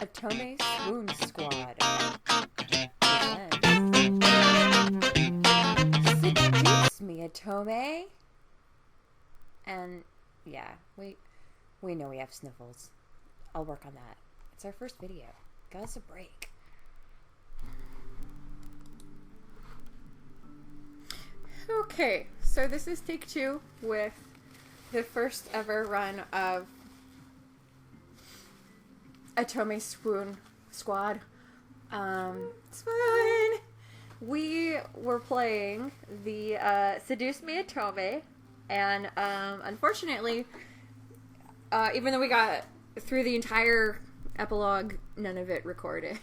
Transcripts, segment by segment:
Otome Swoon Squad. Seduce me, Otome. And yeah, we know we have sniffles. I'll work on that. It's our first video. Got us a break. Okay, so this is take 2 with the first ever run of Otome Swoon Squad. Swoon! We were playing the Seduce Me Otome, and unfortunately, even though we got through the entire epilogue, none of it recorded.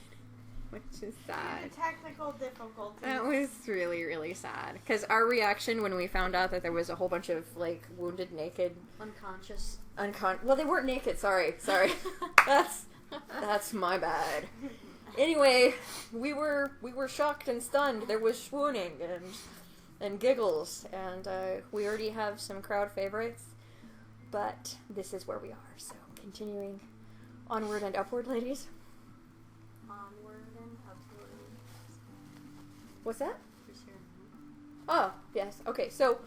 Which is sad. Technical difficulties. That was really, really sad. Because our reaction when we found out that there was a whole bunch of, like, wounded, naked... Unconscious. Well, they weren't naked, sorry. That's my bad. Anyway, we were shocked and stunned. There was swooning and giggles, and we already have some crowd favorites. But this is where we are, so continuing onward and upward, ladies. Onward and upward. What's that? Who's here? Oh, yes. Okay, so,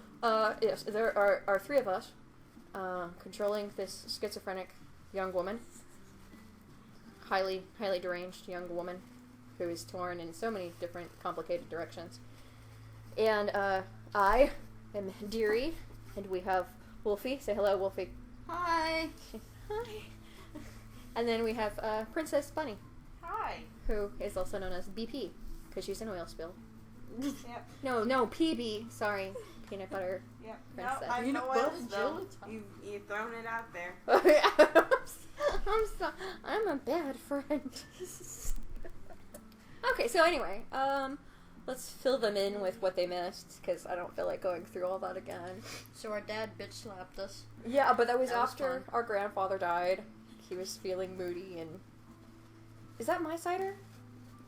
yes, there are 3 of us controlling this schizophrenic young woman. Highly deranged young woman who is torn in so many different complicated directions. And I am Deary, and we have Wolfie. Say hello, Wolfie. Hi. Hi. And then we have Princess Bunny. Hi. Who is also known as BP, because she's an oil spill. Yep. No, PB. Sorry, peanut butter. Yep. Princess. No, I'm Peanut no butter oil still. gelatin. You've thrown it out there. I'm a bad friend. Okay, so anyway, let's fill them in with what they missed, because I don't feel like going through all that again. So our dad bitch slapped us. Yeah, but that was That was after fun. our grandfather died. He was feeling moody, and... Is that my cider?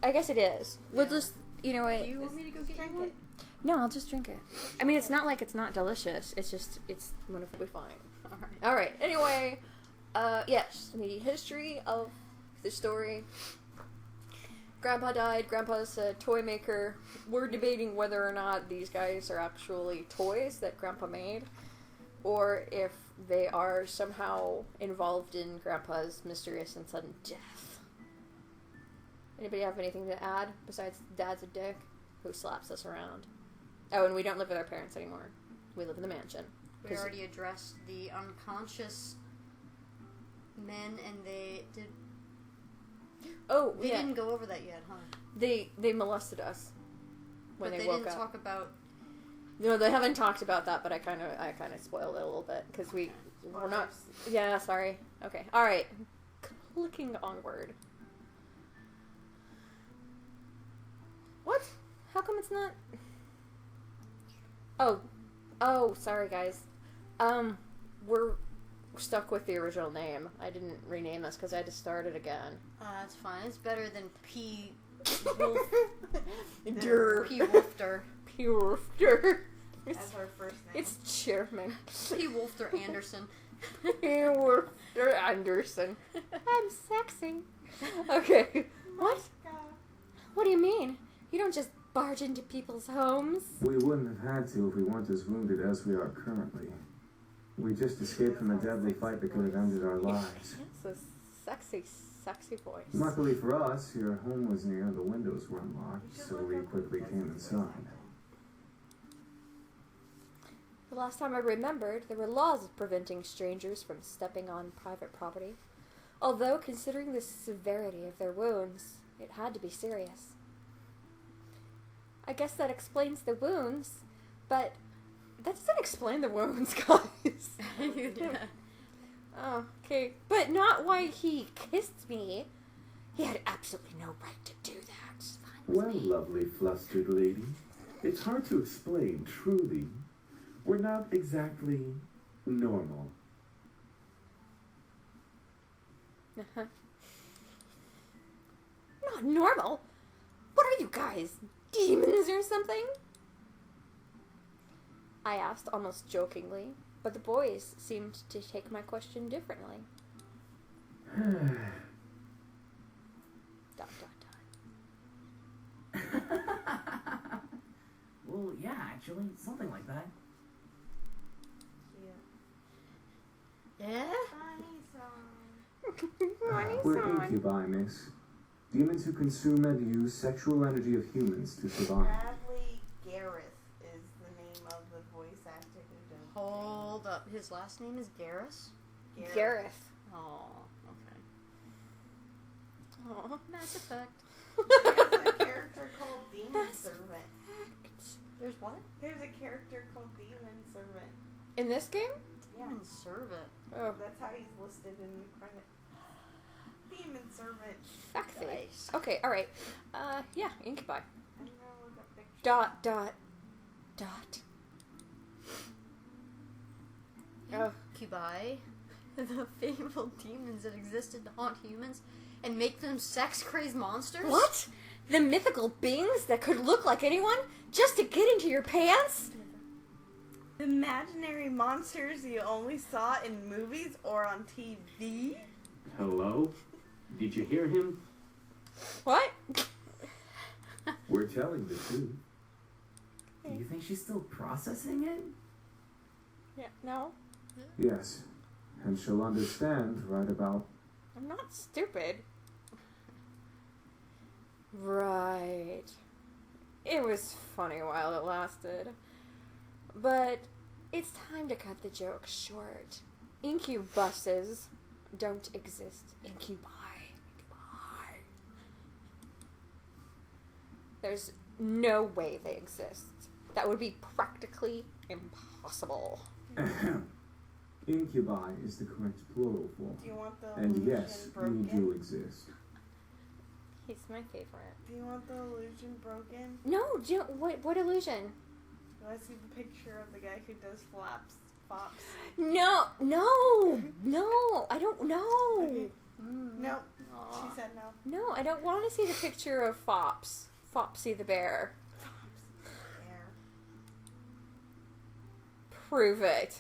I guess it is. We'll Yeah. just, you know what... Do you want me to go get Drink you one? it. No, I'll just drink it. I mean, it's not like it's not delicious. It's just, it's wonderfully fine. Alright. Alright, anyway, yes, the history of the story. Grandpa died, Grandpa's a toy maker. We're debating whether or not these guys are actually toys that Grandpa made, or if they are somehow involved in Grandpa's mysterious and sudden death. Anybody have anything to add besides Dad's a dick who slaps us around? Oh, and we don't live with our parents anymore. We live in the mansion. We already addressed the unconscious men, and they did. Oh, We yeah. didn't go over that yet, huh? They molested us when But they they woke didn't up. talk about. No, they haven't talked about that, but I kind of spoiled it a little bit because we're not. Yeah, sorry. Okay, all right. Clicking onward. What? How come it's not? Oh, sorry guys. We're stuck with the original name. I didn't rename this because I had to start it again. That's fine. It's better than P. Wolf. Dur. P. Wolfter. Purefter. That's our first name. It's Chairman. P. Wolfter Anderson. Purefter Anderson. I'm sexy. Okay. What? What do you mean? You don't just barge into people's homes. We wouldn't have had to if we weren't as wounded as we are currently. We just escaped from a deadly fight that could have ended our lives. It's a sexy voice. Luckily for us, your home was near, the windows were unlocked, so we quickly came inside. The last time I remembered, there were laws preventing strangers from stepping on private property. Although, considering the severity of their wounds, it had to be serious. I guess that explains the wounds, but that doesn't explain the wounds, guys. Yeah. Oh, okay. But not why he kissed me. He had absolutely no right to do that. It's fine with Well, me. lovely flustered lady, it's hard to explain, truly. We're not exactly normal. Uh-huh. Not normal? What are you guys? Demons or something? I asked almost jokingly, but the boys seemed to take my question differently. actually. Something like that. Cute. Yeah? Funny song. We're incubi, miss. Demons who consume and use sexual energy of humans to survive. Bradley Gareth is the name of the voice actor who does. Hold up. His last name is Garrus? Gareth. Oh, okay. Aw. Mass Effect. There's a character called Demon Servant. There's what? There's a character called Demon Servant. In this game? Yeah, Demon Servant. Oh, that's how he's listed in the credit. Demon Servant. fuck thee. Nice. Okay, alright. Yeah, incubi. I'm gonna look up pictures. Dot. Oh. Incubi. The fabled demons that existed to haunt humans and make them sex-crazed monsters? What? The mythical beings that could look like anyone just to get into your pants? Imaginary monsters you only saw in movies or on TV? Hello? Did you hear him? What? We're telling the truth. Do you think she's still processing it? Yeah, no. Yes. And she'll understand right about. I'm not stupid. Right. It was funny while it lasted. But it's time to cut the joke short. Incubuses don't exist. Incubi. There's no way they exist. That would be practically impossible. Incubi is the correct plural form. Do you want the And illusion yes, broken? we do exist. He's my favorite. Do you want the illusion broken? No, what illusion? You want to see the picture of the guy who does fops? No, I don't know. Okay. Nope. Aw. She said no. No, I don't want to see the picture of Fopsy the bear. There. Prove it.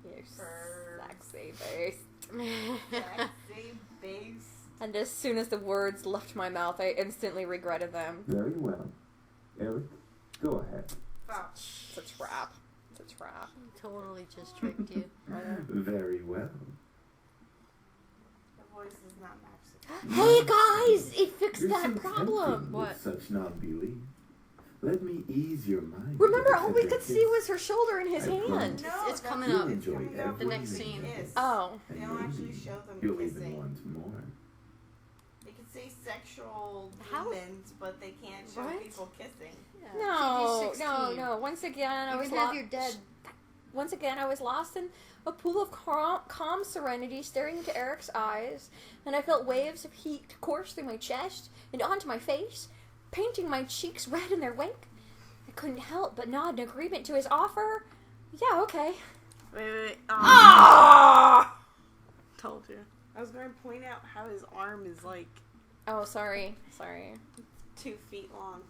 You Birds. sexy beast. Sexy base. And as soon as the words left my mouth, I instantly regretted them. Very well. Eric, go ahead. Fops. It's a trap. It's a trap. He totally just tricked you. Very well. The voice is not matched. Hey guys, it fixed You're that so problem. tempting What? with such non-belief. Let me ease your mind. Remember, with a all we tender could see kiss. was her shoulder and his I hand. promise. No, It's coming You'll up. enjoy coming up. The next every scene. minute. Kiss. Oh. And They don't actually maybe show them you'll kissing. even want more. They could say sexual How- demons, but they can't show What? people kissing. Yeah. No, PG-16. no. Once again, I You was can have lost. your dead. Once again, I was lost in a pool of calm serenity staring into Eric's eyes, and I felt waves of heat course through my chest and onto my face, painting my cheeks red in their wake. I couldn't help but nod in agreement to his offer. Yeah, okay. Wait. Ah! Told you. I was going to point out how his arm is like Oh, sorry. 2 feet long.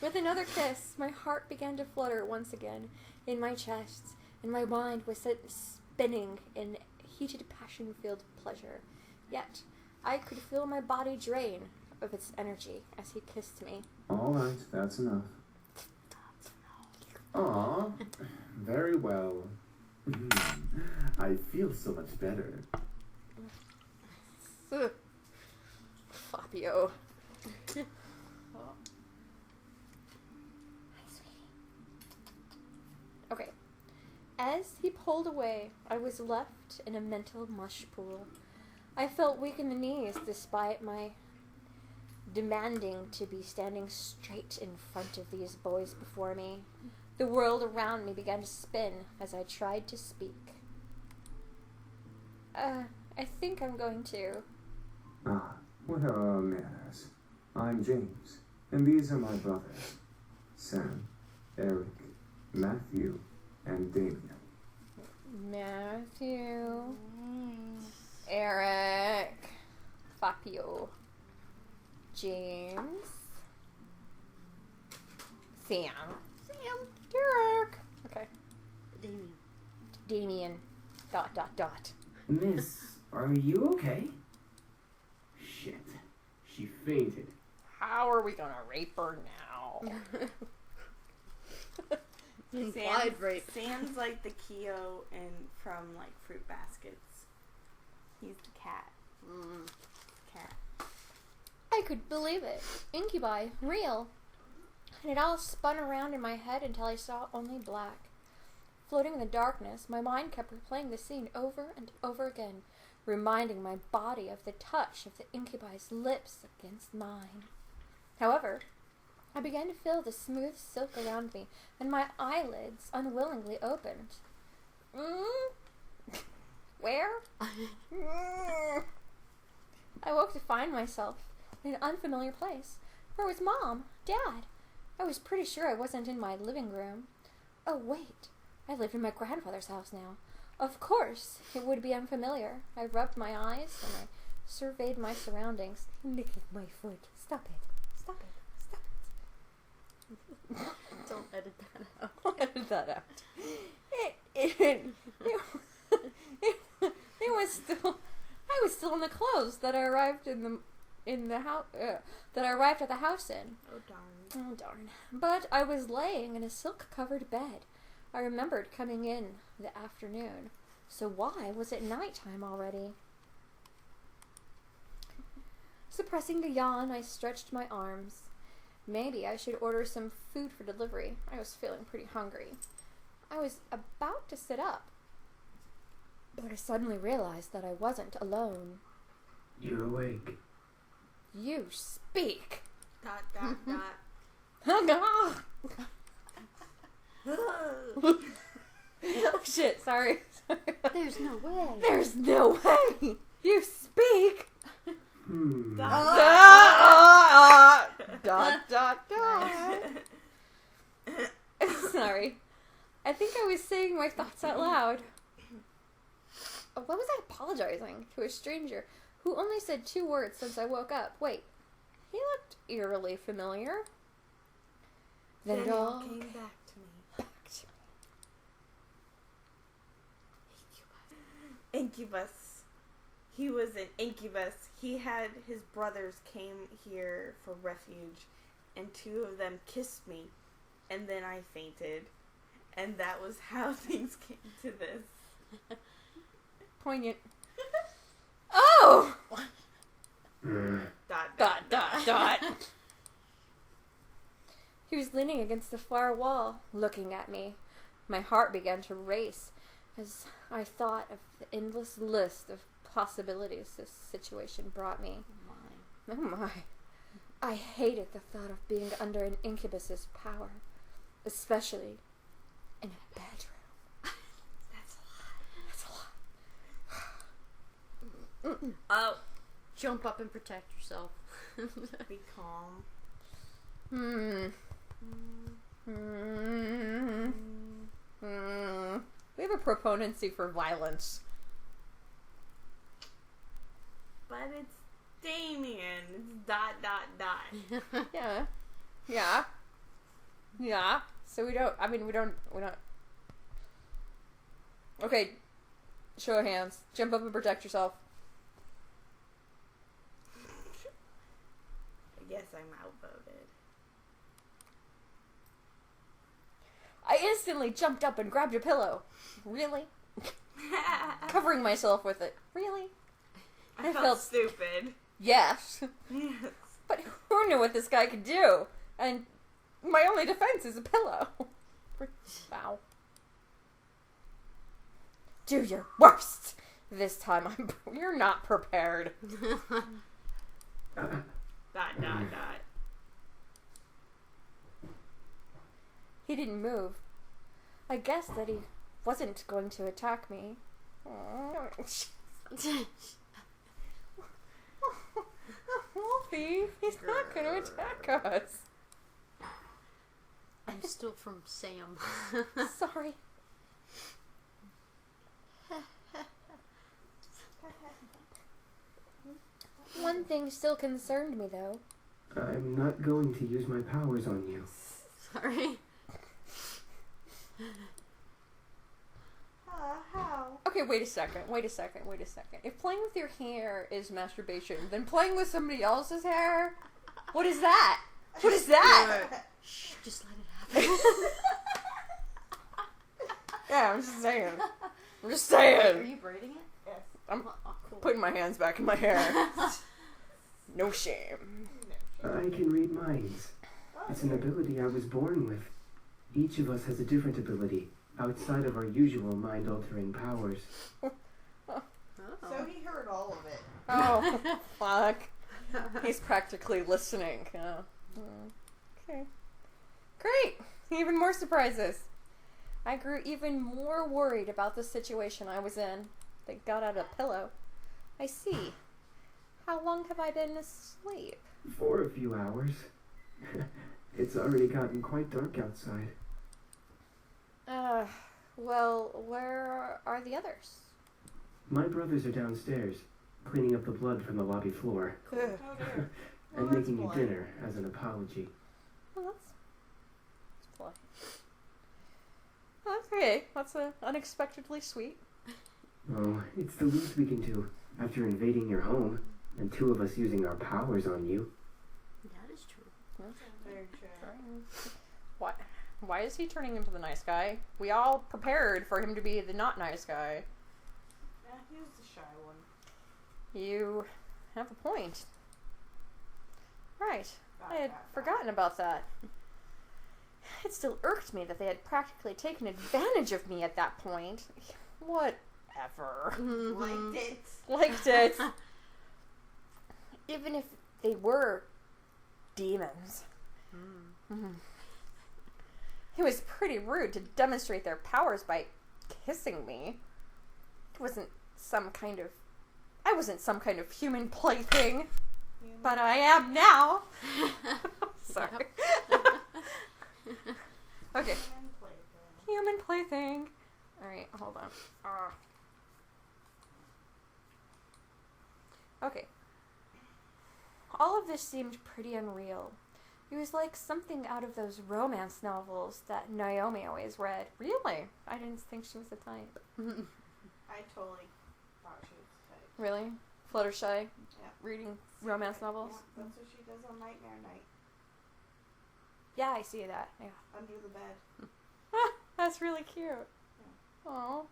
With another kiss, my heart began to flutter once again in my chest, and my mind was set spinning in heated, passion-filled pleasure. Yet, I could feel my body drain of its energy as he kissed me. All right, that's enough. Aw, very well. I feel so much better. Ugh. Fabio. Okay. As he pulled away, I was left in a mental mush pool. I felt weak in the knees despite my demanding to be standing straight in front of these boys before me. The world around me began to spin as I tried to speak. I think I'm going to. Ah, what are our manners? I'm James, and these are my brothers, Sam, Eric, Matthew, and Damien. Matthew, Eric, Fabio, James, Sam, Derek. Okay. Damien. ... Miss, are you okay? Shit. She fainted. How are we gonna rape her now? Implied rape. Sam's like the Keo from like Fruit Baskets. He's the cat. Cat. I could believe it. Incubi, real. And it all spun around in my head until I saw only black. Floating in the darkness, my mind kept replaying the scene over and over again, reminding my body of the touch of the incubi's lips against mine. However, I began to feel the smooth silk around me, and my eyelids unwillingly opened. Where? I woke to find myself in an unfamiliar place. Where was Mom? Dad? I was pretty sure I wasn't in my living room. Oh, wait. I lived in my grandfather's house now. Of course, it would be unfamiliar. I rubbed my eyes and I surveyed my surroundings. Licking my foot. Stop it. Stop it. Stop it. Don't edit that out. I'll edit that out. It was still. I was still in the clothes that I arrived in the house that I arrived at the house in. Oh darn. Oh darn! But I was laying in a silk-covered bed. I remembered coming in the afternoon. So why was it nighttime already? Suppressing the yawn, I stretched my arms. Maybe I should order some food for delivery. I was feeling pretty hungry. I was about to sit up, but I suddenly realized that I wasn't alone. You're awake. You speak! ... ... Oh shit, sorry. There's no way. There's no way! You speak! Dot. Sorry. I think I was saying my thoughts out loud. Why was I apologizing to a stranger who only said 2 words since I woke up? Wait, he looked eerily familiar. Then it all came back to me. Incubus. He was an incubus. He had his brothers came here for refuge, and 2 of them kissed me, and then I fainted, and that was how things came to this. Poignant. Oh! ... He was leaning against the far wall, looking at me. My heart began to race as I thought of the endless list of possibilities this situation brought me. Oh my. I hated the thought of being under an incubus's power, especially in a bedroom. That's a lot. Oh, Jump up and protect yourself. be calm. We have a proponency for violence. But it's Damien. It's ... Yeah. So we don't. Okay. Show of hands. Jump up and protect yourself. I guess I'm outvoted. I instantly jumped up and grabbed a pillow. Really? Covering myself with it. Really? I felt stupid. Yes. Yes. But who knew what this guy could do? And my only defense is a pillow. Wow. Do your worst! This time you're not prepared. ... He didn't move. I guessed that he wasn't going to attack me. Wolfie, he's not going to attack us. I'm still from Sam. Sorry. One thing still concerned me, though. I'm not going to use my powers on you. Sorry. How? Okay, wait a second. If playing with your hair is masturbation, then playing with somebody else's hair? What is that? What is that? Shh, just let it happen. Yeah, I'm just saying. I'm just Are saying. you braiding it? Yes. I'm Oh, cool. putting my hands back in my hair. No shame. I can read minds. It's an ability I was born with. Each of us has a different ability, outside of our usual mind-altering powers. So he heard all of it. Oh, fuck. He's practically listening. Oh. Okay. Great. Even more surprises. I grew even more worried about the situation I was in. They got out a pillow. I see. How long have I been asleep? For a few hours. It's already gotten quite dark outside. Well, where are the others? My brothers are downstairs, cleaning up the blood from the lobby floor, Oh dear. and Well, making you that's dinner as an apology. Well, that's polite. Okay, that's unexpectedly sweet. Oh, it's the least we can do after invading your home, and two of us using our powers on you. That is true. Very true. Why is he turning into the nice guy? We all prepared for him to be the not nice guy. Yeah, he was the shy one. You have a point. Right. I had forgotten about that. It still irked me that they had practically taken advantage of me at that point. Whatever. Liked it. Liked it. Even if they were demons. It was pretty rude to demonstrate their powers by kissing me. I wasn't some kind of human plaything. But I am now. Sorry. Okay. Human plaything. Alright, hold on. Okay. All of this seemed pretty unreal. It was like something out of those romance novels that Naomi always read. Really? I didn't think she was the type. I totally thought she was the type. Really? Fluttershy? Yeah. Reading romance novels? Yeah, that's what she does on Nightmare Night. Yeah, I see that. Yeah. Under the bed. That's really cute. Oh.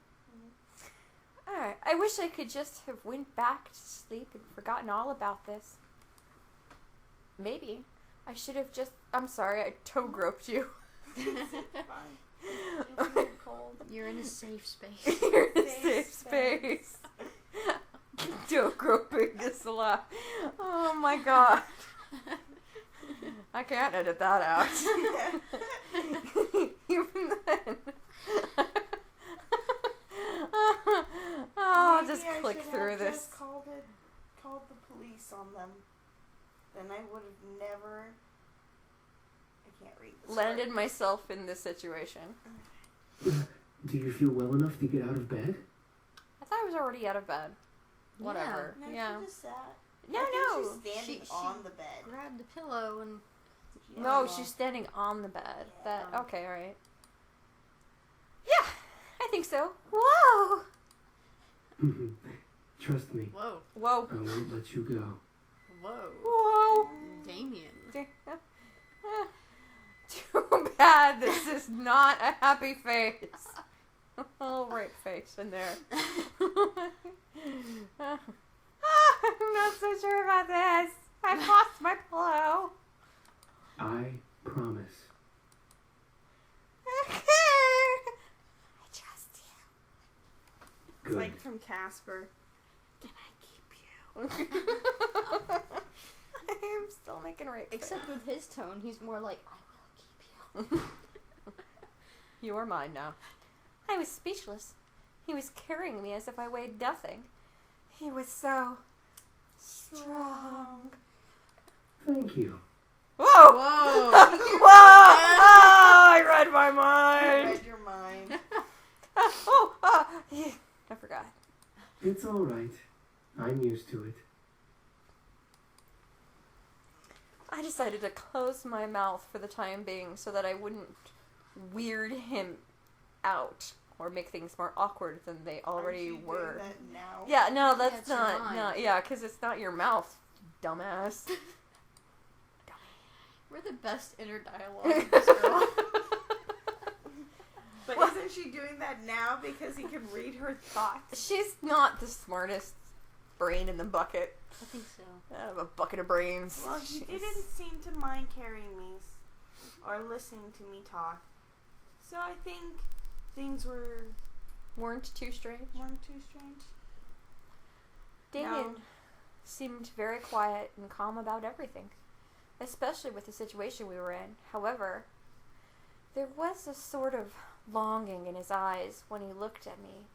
Alright. I wish I could just have went back to sleep and forgotten all about this. Maybe. I should have just... I'm sorry, I toe groped you. You're in a safe space. You're in a safe space. Toe groping is allowed. Oh my god. I can't edit that out. Even then. I'll just Maybe I click should through have this. Just called the police on them. Then I would have never. I can't read this. Landed myself in this situation. Do you feel well enough to get out of bed? I thought I was already out of bed. Whatever. No, Yeah. she just sat. Yeah, I think no. She's standing She on the bed. Grabbed the pillow and Yeah, No, well, she's standing on the bed. Yeah. That okay, alright. Yeah, I think so. Whoa! Trust me, whoa, Whoa. I won't let you go. whoa, Whoa. Damien. Too bad this is not a happy face. Oh, right face in there. I'm not so sure about this. I've lost my pillow. I promise. I trust you. It's Good. like from Casper. Can I keep you? I'm still making right face. Except with his tone, he's more like, I will keep you. You are mine now. I was speechless. He was carrying me as if I weighed nothing. He was so strong. Thank you. Whoa! Whoa. Whoa! Oh, I read my I mind. read your mind. Yeah, I forgot. It's all right. I'm used to it. I decided to close my mouth for the time being so that I wouldn't weird him out or make things more awkward than they already Aren't you were. doing that now? Yeah, no, that's it's your not. mind. No, yeah, because it's not your mouth, dumbass. We're the best inner dialogue of this girl. But Well- isn't she doing that now because he can read her thoughts? She's not the smartest brain in the bucket. I think so. I have a bucket of brains. Well, he Jeez. didn't seem to mind carrying me or listening to me talk. So I think things Weren't too strange. weren't too strange. Damien No. seemed very quiet and calm about everything, especially with the situation we were in. However, there was a sort of longing in his eyes when he looked at me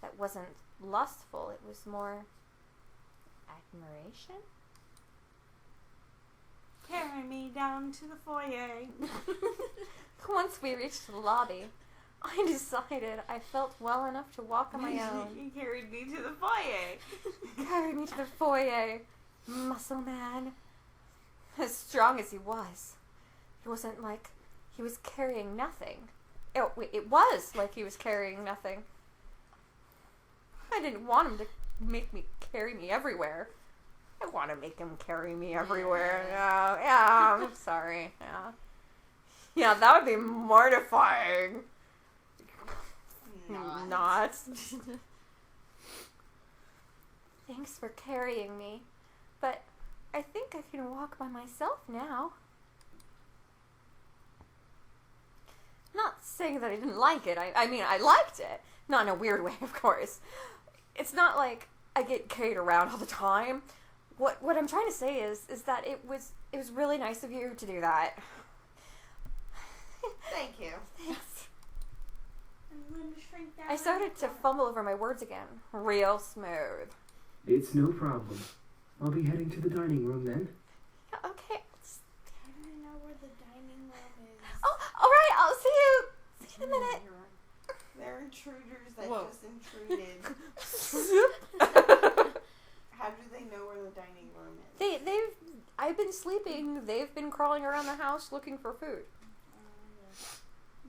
that wasn't lustful. It was more admiration. Carry me down to the foyer. Once we reached the lobby, I decided I felt well enough to walk on my own. He carried me to the foyer. Carried me to the foyer, muscle man. As strong as he was, it wasn't like he was carrying nothing. It was like he was carrying nothing. I didn't want him to make me carry me everywhere. I want to make him carry me everywhere. Yeah, I'm sorry. Yeah, that would be mortifying. Not. Thanks for carrying me, but I think I can walk by myself now. Not saying that I didn't like it. I mean, I liked it. Not in a weird way, of course. It's not like I get carried around all the time. What I'm trying to say is that it was really nice of you to do that. Thank you. Thanks. I'm going to shrink down. I started to fumble over my words again. Real smooth. It's no problem. I'll be heading to the dining room then. Yeah, okay. I don't know where the dining room is. Oh, alright, I'll see you. See you in a minute. They're intruders that Whoa. just intruded. How do they know where the dining room is? I've been sleeping. They've been crawling around the house looking for food.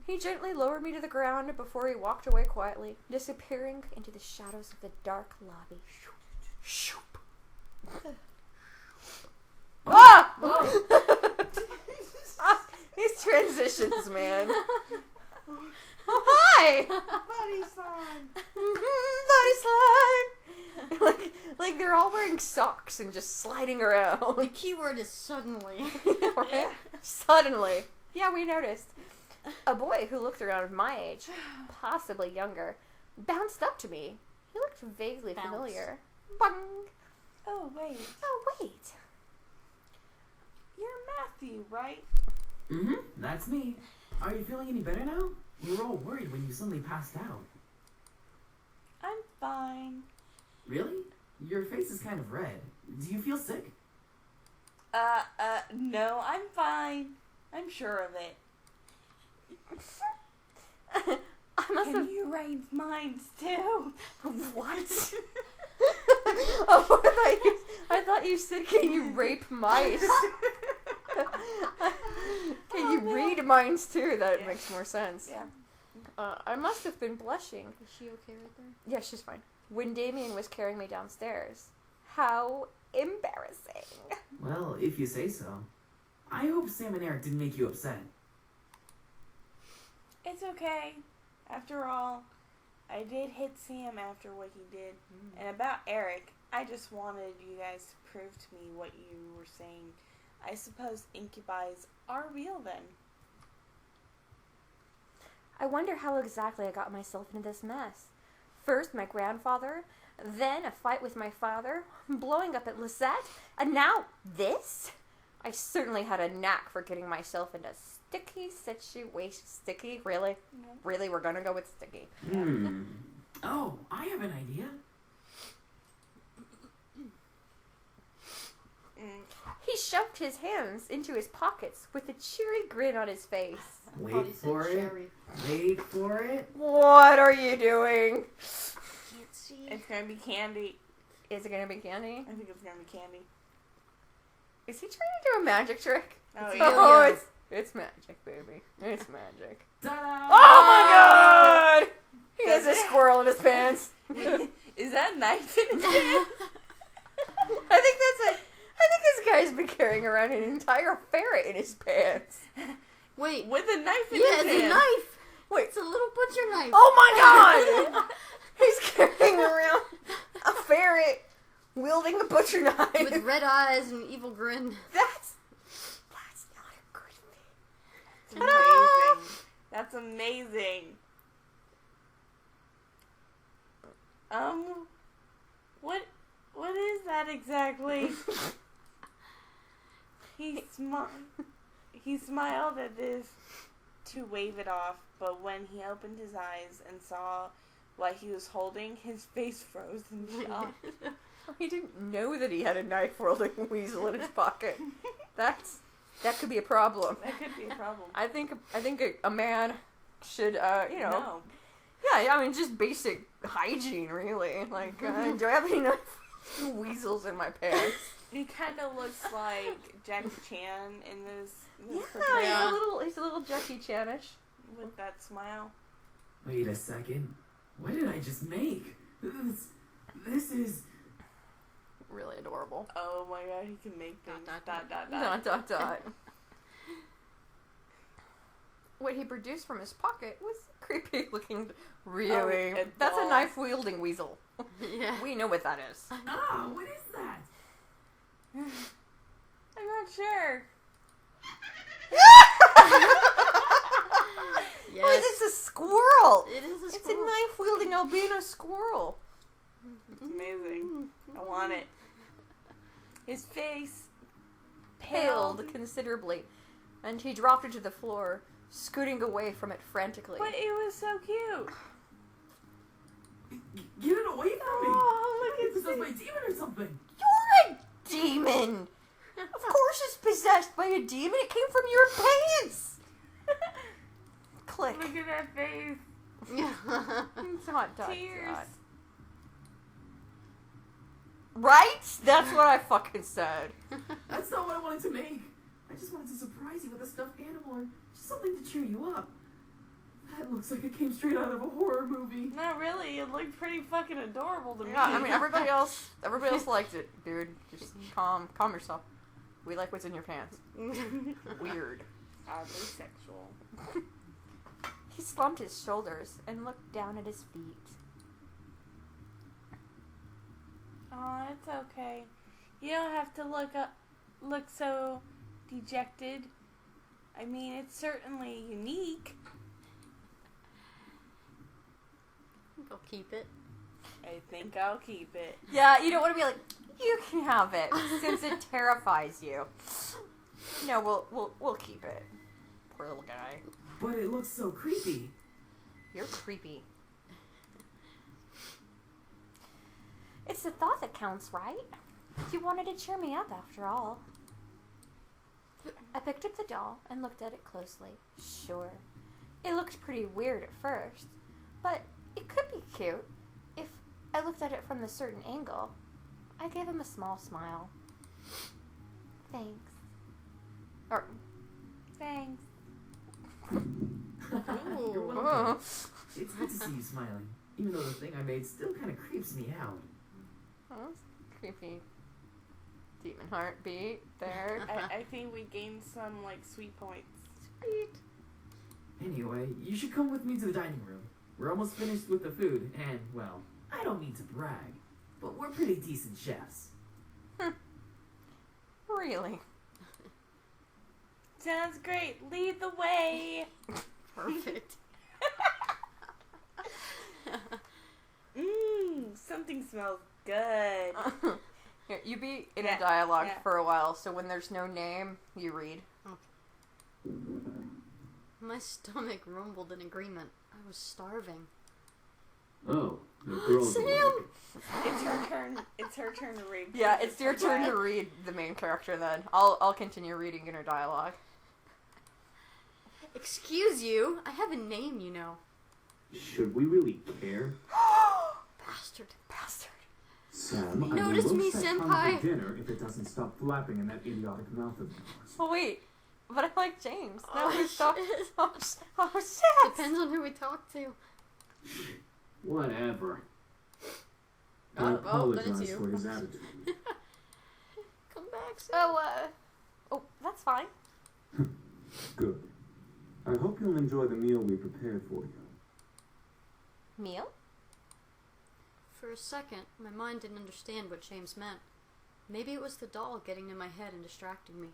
He gently lowered me to the ground before he walked away quietly, disappearing into the shadows of the dark lobby. Ah! These transitions, man. Oh, hi! Buddy Body slide! Like they're all wearing socks and just sliding The around. keyword is suddenly. Right? Suddenly. Yeah, we noticed. A boy who looked around my age, possibly younger, bounced up to me. He looked vaguely Bounced. familiar. Bang! Oh, wait. Oh, wait. You're Matthew, right? Mm-hmm, that's me. Are you feeling any better now? You were all worried when you suddenly passed out. I'm fine. Really? Your face is kind of red. Do you feel sick? No, I'm fine. I'm sure of it. I must have... you read minds too? What? Oh, I thought you said, can you rape mice? Can you read minds too? That makes more sense. Yeah. I must have been blushing. Is she okay right there? Yeah, she's fine. When Damien was carrying me downstairs. How embarrassing. Well, if you say so. I hope Sam and Eric didn't make you upset. It's okay. After all, I did hit Sam after what he did. And about Eric, I just wanted you guys to prove to me what you were saying. I suppose incubis are real then. I wonder how exactly I got myself into this mess. First, my grandfather, then a fight with my father, blowing up at Lisette, and now this? I certainly had a knack for getting myself into sticky situations. Sticky? Really? Yeah. Really? We're gonna go with sticky. Oh, I have an idea. He shoved his hands into his pockets with a cheery grin on his face. Wait for it. Cherry. Wait for it. What are you doing? Can't see. It's gonna be candy. Is it gonna be candy? I think it's gonna be candy. Is he trying to do a magic trick? Oh, It's yeah. yo-yo. It's magic, baby. It's magic. Ta-da! Oh my god! He has a squirrel in his pants. Is that a knife in his hand? I think this guy's been carrying around an entire ferret in his pants. Wait. With a knife in Yeah, his it's a hand. knife. Wait. It's a little butcher knife. Oh my god! He's carrying around a ferret wielding a butcher knife. With red eyes and an evil grin. That's not a good thing. Amazing. That's amazing. What is that exactly? He smiled at this to wave it off, but when he opened his eyes and saw what he was holding, his face froze in shock. He didn't know that he had a knife wielding weasel in his pocket. That could be a problem. That could be a problem. I think a man should No. Yeah, I mean just basic hygiene really. Like do I have any weasels in my pants? He kind of looks like Jackie Chan in this Yeah, he's a little Jackie Chanish with that smile. Wait a second. What did I just make? This is... really adorable. Oh my god, he can make things. Dot. What he produced from his pocket was creepy looking. Really, it that's a was. knife wielding weasel. Yeah. We know what that is. Ah, what is that? I'm not sure. Yes. Wait, it's a squirrel. It is a It's a squirrel. knife wielding albino squirrel. It's amazing. I want it. His face Paled considerably, and he dropped it to the floor, scooting away from it frantically. But it was so cute. Get it away from me! Oh, look at This is my demon or something! You're a demon! Of course it's possessed by a demon. It came from your pants! Click. Look at that face. Dot. Tears. Right? That's what I fucking said. That's not what I wanted to make. I just wanted to surprise you with a stuffed animal or just something to cheer you up. That looks like it came straight out of a horror movie. Not really. It looked pretty fucking adorable to me. Yeah, I mean everybody else liked it, dude. Just calm yourself. We like what's in your pants. Weird. Oddly sexual. He slumped his shoulders and looked down at his feet. Oh, it's okay. You don't have to look so dejected. I mean, it's certainly unique. I'll keep it. I think I'll keep it. Yeah, you don't want to be like, you can have it since it terrifies you. No, we'll keep it. Poor little guy. But it looks so creepy. You're creepy. It's the thought that counts, right? You wanted to cheer me up after all. I picked up the doll and looked at it closely. Sure, it looked pretty weird at first, but it could be cute if I looked at it from a certain angle. I gave him a small smile. Thanks. Or, Thanks. You're welcome. It's good to see you smiling, even though the thing I made still kind of creeps me out. oh, that's creepy. Demon heartbeat there. I think we gained some, sweet points. Sweet. Anyway, you should come with me to the dining room. We're almost finished with the food, and, well, I don't mean to brag, but we're pretty decent chefs. Really? Sounds great. Lead the way. Perfect. Something smells good. Here, you be in Yeah, a dialogue yeah. for a while, so when there's no name, you read. My stomach rumbled in agreement. I was starving. Oh, the girl's Sam! awake. It's her turn. It's her turn to read. Yeah, it's your turn to read the main character then. I'll continue reading in her dialogue. Excuse you, I have a name, you know. Should we really care? Bastard. Sam, You I will noticed me, roast that tongue senpai? for dinner if it doesn't stop flapping in that idiotic mouth of yours. Oh wait, but I like James. No, Oh, we stop. shit. Oh shit! Depends on who we talk to. Whatever. I Oh, then apologize it's you. for his attitude. Come back, Sam. Oh, that's fine. Good. I I hope you'll enjoy the meal we prepared for you. Meal? For a second, my mind didn't understand what James meant. Maybe it was the doll getting in my head and distracting me.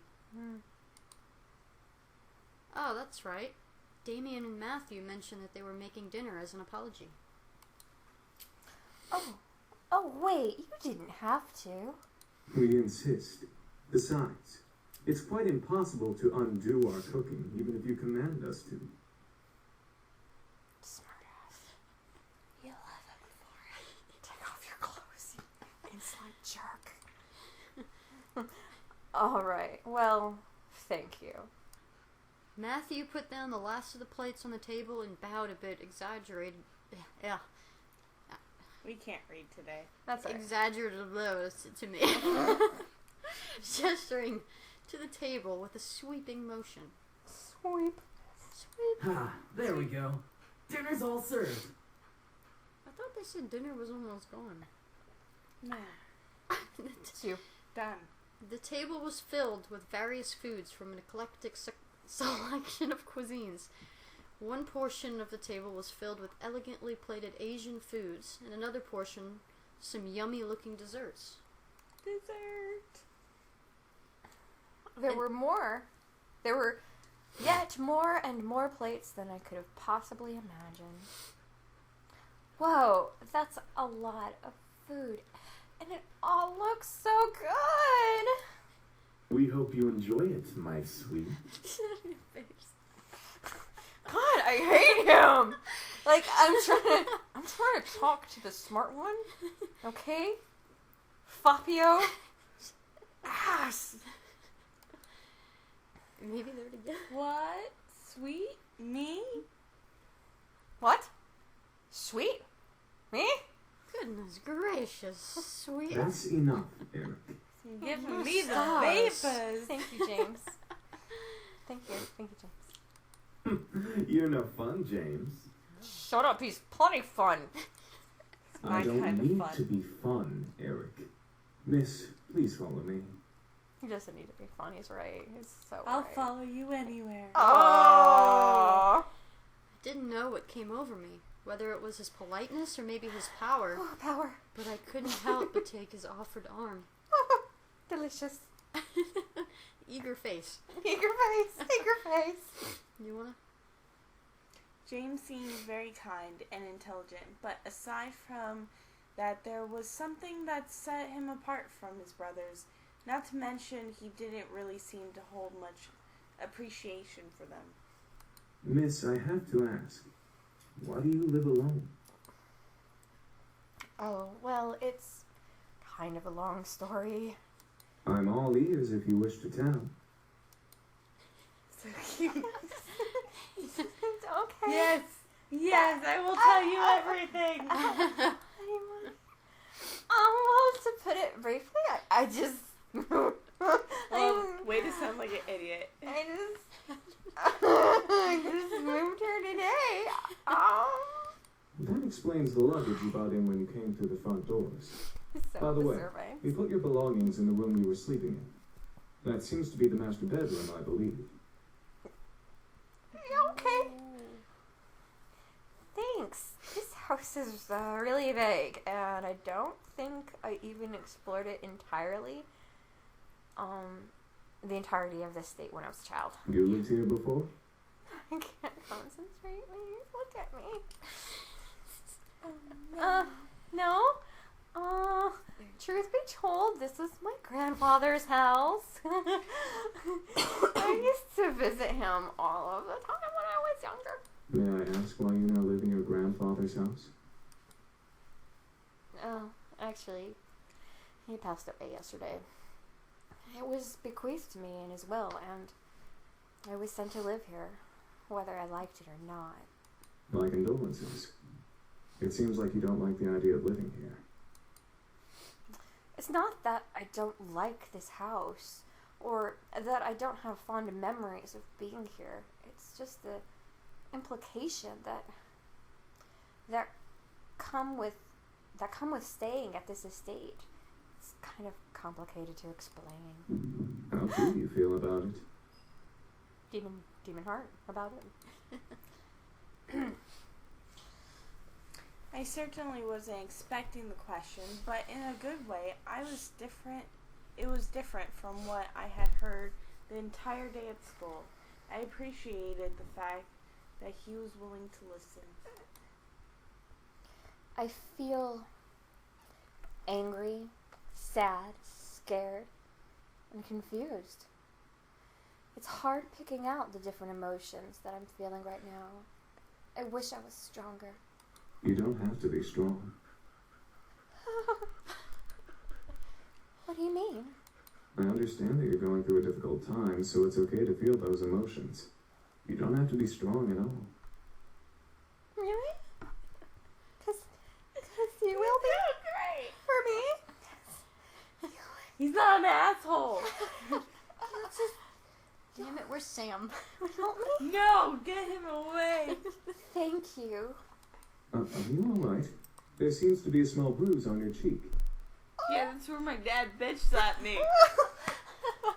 Oh, that's right. Damien and Matthew mentioned that they were making dinner as an apology. Oh, wait, you didn't have to. We insist. Besides, it's quite impossible to undo our cooking, even if you command us to. Smartass. You love him for it. Take off your clothes, you insolent jerk. Alright, well, thank you. Matthew put down the last of the plates on the table and bowed a bit exaggerated. Yeah. We can't read today. That's all right. Exaggerated to me. Gesturing to the table with a sweeping motion. Sweep. Ah, there we go. Dinner's all served. I thought they said dinner was almost gone. No. It's you. Done. The table was filled with various foods from an eclectic selection of cuisines. One portion of the table was filled with elegantly plated Asian foods, and another portion, some yummy-looking desserts. Dessert. There were more. There were yet more and more plates than I could have possibly imagined. Whoa, that's a lot of food. And it all looks so good! We hope you enjoy it, my sweet. God, I hate him! Like, I'm trying to talk to the smart one, okay? Fabio. Ass! Maybe they're together. What? Sweet? Me? What? Sweet? Me? Goodness gracious, sweet. That's enough, Eric. You're giving me the Stars. vapors. Thank you, James. Thank you, James. You're no fun, James. Shut up, he's plenty fun. I my don't kind of need fun. to be fun, Eric. Miss, please follow me. He doesn't need to be fun, he's right. He's so I'll right. follow you anywhere. Oh! Didn't know what came over me, whether it was his politeness or maybe his power, Oh, power. but I couldn't help but take his offered arm. Delicious. Eager face. Eager face. You wanna? James seemed very kind and intelligent, but aside from that, there was something that set him apart from his brothers. Not to mention, he didn't really seem to hold much appreciation for them. Miss, I have to ask, why do you live alone? Oh, well, it's kind of a long story. I'm all ears if you wish to tell. So cute. Okay. Yes, I will tell you everything. Well, to put it briefly, I just... Well, way to sound like an idiot. I just moved here today. That explains the luggage you brought in when you came through the front doors. So By the way, observant. we put your belongings in the room you were sleeping in. That seems to be the master bedroom, I believe. Yeah, okay. Thanks. This house is really big, and I don't think I even explored it entirely. The entirety of this state when I was a child. You lived here before? I can't concentrate when you look at me. No. Truth be told, this was my grandfather's house. I used to visit him all of the time when I was younger. May I ask why you now live in your grandfather's house? Oh, actually, he passed away yesterday. It was bequeathed to me in his will, and I was sent to live here, whether I liked it or not. My condolences. It seems like you don't like the idea of living here. It's not that I don't like this house, or that I don't have fond memories of being here. It's just the implication that come with staying at this estate. It's kind of complicated to explain. How do you feel about it? Do demon heart about it. I certainly wasn't expecting the question, but in a good way, I was different. It was different from what I had heard the entire day at school. I appreciated the fact that he was willing to listen. I feel angry, sad, scared, and confused. It's hard picking out the different emotions that I'm feeling right now. I wish I was stronger. You don't have to be strong. What do you mean? I understand that you're going through a difficult time, so it's okay to feel those emotions. You don't have to be strong at all. Really? Because you will be Great. for me? He's not an asshole. Damn it, where's Sam? Help me? No, get him away. Thank you. Are you alright? There seems to be a small bruise on your cheek. Yeah, that's where my dad bitch slapped me.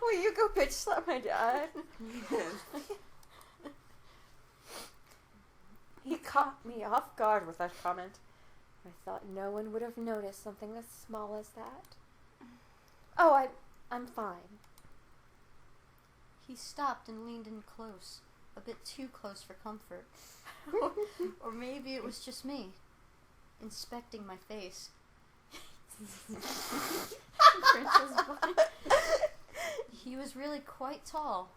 Will you go bitch slap my dad? He caught me off guard with that comment. I thought no one would have noticed something as small as that. Oh, I'm fine. He stopped and leaned in close. A bit too close for comfort. Or maybe it was just me. Inspecting my face. Princess Bunny. He was really quite tall.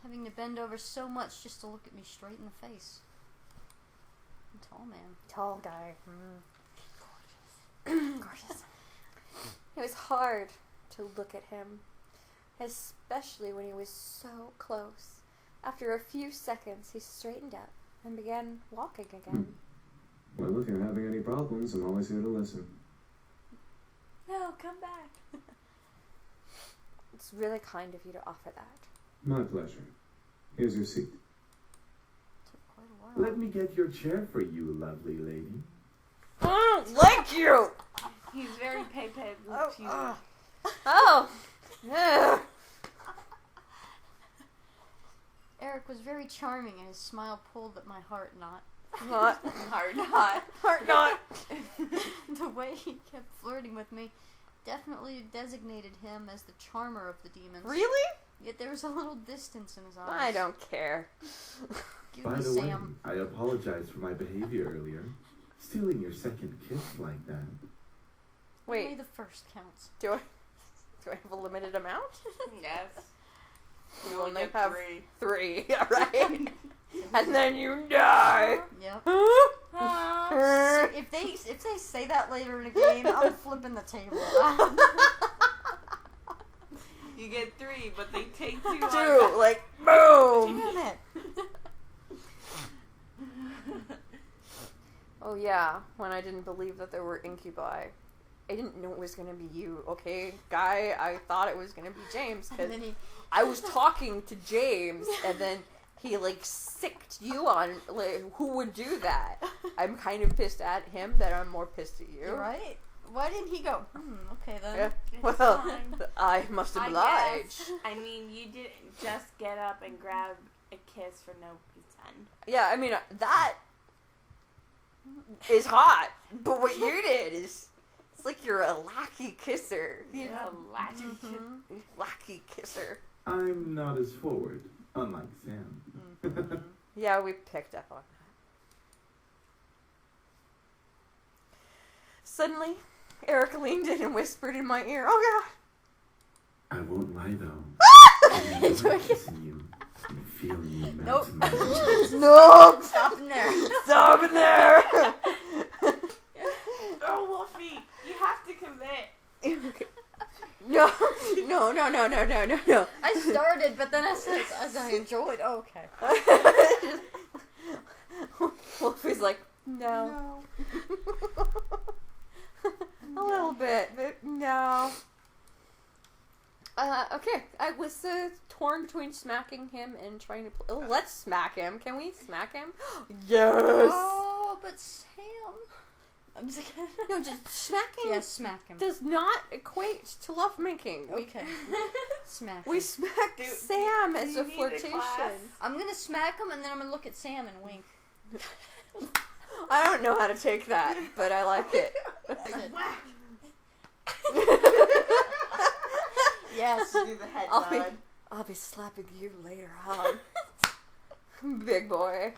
Having to bend over so much just to look at me straight in the face. A tall man. Tall guy. Gorgeous. It was hard to look at him, especially when he was so close. After a few seconds, he straightened up and began walking again. Well, if you're having any problems, I'm always here to listen. No, come back. It's really kind of you to offer that. My pleasure. Here's your seat. Took quite a while. Let me get your chair for you, lovely lady. Like you! He's very Pepe Le Pew. Oh! Ugh. Eric was very charming and his smile pulled at my heart knot. Not. Hard not. Heart not. The way he kept flirting with me definitely designated him as the charmer of the demons. Really? Yet there was a little distance in his eyes. I don't care. Give By me the way, Sam. I apologize for my behavior earlier. Stealing your second kiss like that. Only Wait, the first counts. do I have a limited amount? Yes. You You only only have have 3, right? And then you die. Yep. Huh? If they say that later in a game, I'm flipping the table. You get 3, but they take 2. 2, like, boom! Damn it. Oh yeah, when I didn't believe that there were incubi. I didn't know it was gonna be you, okay? Guy, I thought it was gonna be James, And because then he I was talking to James, and then he, like, sicked you on, like, who would do that? I'm kind of pissed at him that I'm more pissed at you. You're right. Why didn't he go? Okay then. Yeah. It's Well, fine. I must I oblige. guess. I mean, you didn't just get up and grab a kiss for no reason. Yeah, I mean, that is hot, but what you did is, it's like you're a lackey kisser. You know, latching kiss. Mhm. Lackey kisser. I'm not as forward, unlike Sam. Mhm. Yeah, we picked up on that. Suddenly, Eric leaned in and whispered in my ear, "Oh I won't lie though. I Enjoy enjoy kissing you and feeling you melt Nope. in my lips. God! No! Stop in there. Stop in there! Oh, Wolfie, you have to commit. No! No. I started, but then I said as I enjoyed. Oh, okay. Wolfie's like, no. A little bit, but no. Okay, I was torn between smacking him and trying to. Oh, let's smack him. Can we smack him? Yes. Oh, but Sam. I'm just gonna... No, just smacking Yeah, smack him. does not equate to lovemaking. Okay. Smack We him. smacked Do Sam as you a need a flirtation. class? I'm gonna smack him and then I'm gonna look at Sam and wink. I don't know how to take that, but I like it. Yes. Do the head I'll be- nod. I'll be slapping you later on. Big boy.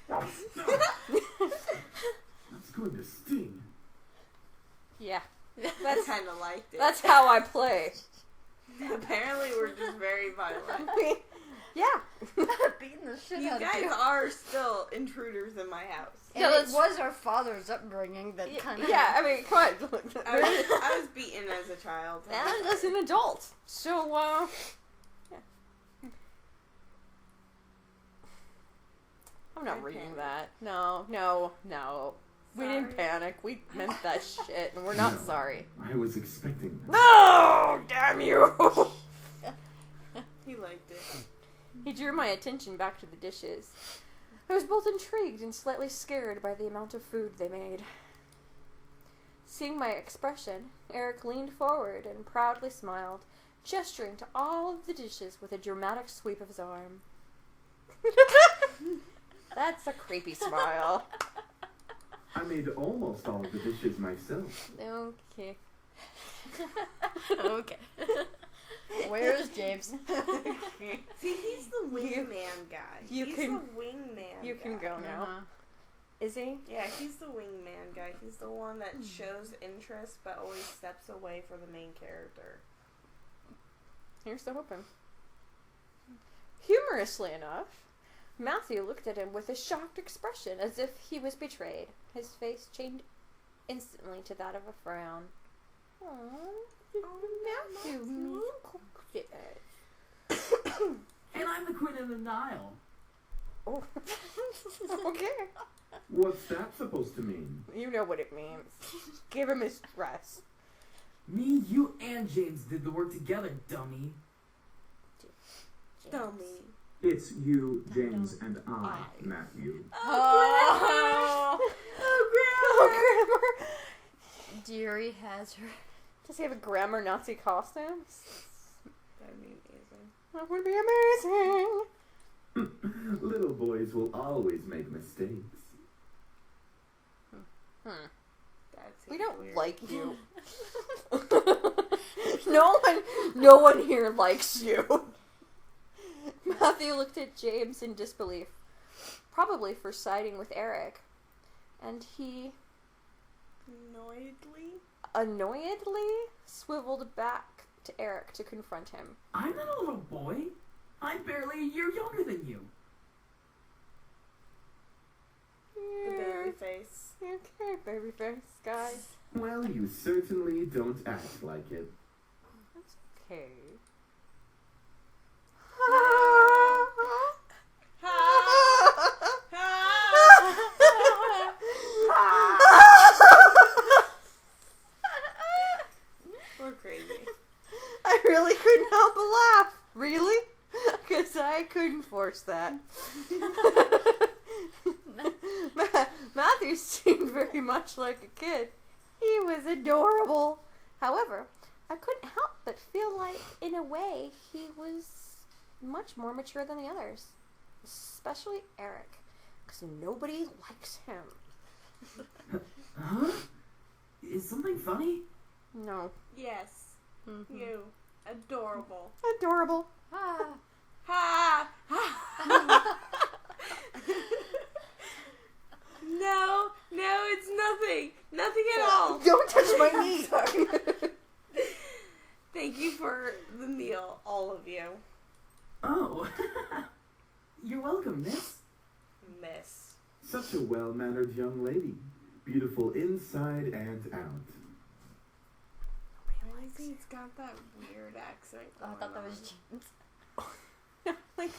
That's going to sting. Yeah. That's kind of liked it. That's how I play. Apparently, we're just very violent. Yeah. Beating the shit You out of guys you. are still intruders in my house. And Yeah, it that's- was our father's upbringing that kind of... Yeah, I mean, come on. I was beaten as a child. And as an adult. So, yeah. I'm not I reading panicked. that. No. We didn't Sorry. panic. We meant that shit, and we're not No, sorry. I was expecting that. No! Damn you! He liked it. He drew my attention back to the dishes. I was both intrigued and slightly scared by the amount of food they made. Seeing my expression, Eric leaned forward and proudly smiled, gesturing to all of the dishes with a dramatic sweep of his arm. That's a creepy smile. I made almost all of the dishes myself. Okay. Okay. Where is James? See, he's the wingman guy. you He's can- the wingman You can guy. go now. Uh-huh. Is he? Yeah, he's the wingman guy. He's the one that shows interest but always steps away from the main character. Here's the hoping. Humorously enough, Matthew looked at him with a shocked expression, as if he was betrayed. His face changed instantly to that of a frown. Matthew, you cooked it. And I'm the Queen of the Nile. Oh. Okay. What's that supposed to mean? You know what it means. Give him his dress. Me, you, and James did the work together, dummy. Dummy. It's you, James, and I, Matthew. Oh. Oh, grammar! Dearie has her. Does he have a grammar Nazi costume? That'd be amazing. That would be amazing! Little boys will always make mistakes. Hmm. That We seems don't weird. like you. No one here likes you. Matthew looked at James in disbelief, probably for siding with Eric, and he annoyedly swiveled back to Eric to confront him. I'm not a little boy. I'm barely a year younger than you. The baby face. Okay, babyface guy. Well, you certainly don't act like it. That's okay. We're crazy. I really couldn't help but laugh. Really? Because I couldn't force that. Matthew seemed very much like a kid. He was adorable. However, I couldn't help but feel like, in a way, he was much more mature than the others. Especially Eric. Because nobody likes him. Huh? Is something funny? No. Yes. Mhm. You. Adorable. Adorable. Ah. Ha! No, it's nothing. Nothing at all. Don't touch my knee. Thank you for the meal, all of you. Oh. You're welcome, miss. Miss. Such a well-mannered young lady. Beautiful inside and out. Why is he's got that weird accent I going thought that on? was James. Like,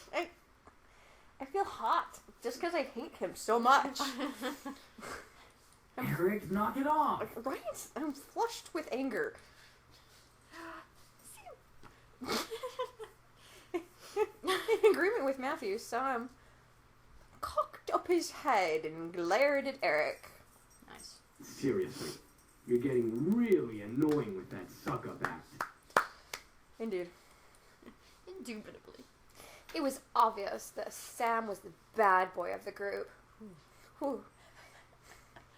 I feel hot just because I hate him so much. Eric, knock it off. Right? I'm flushed with anger. In agreement with Matthew, Sam cocked up his head and glared at Eric. Nice. Seriously, you're getting really annoying with that suck-up act. Indeed. Indubitably. It was obvious that Sam was the bad boy of the group. Whew.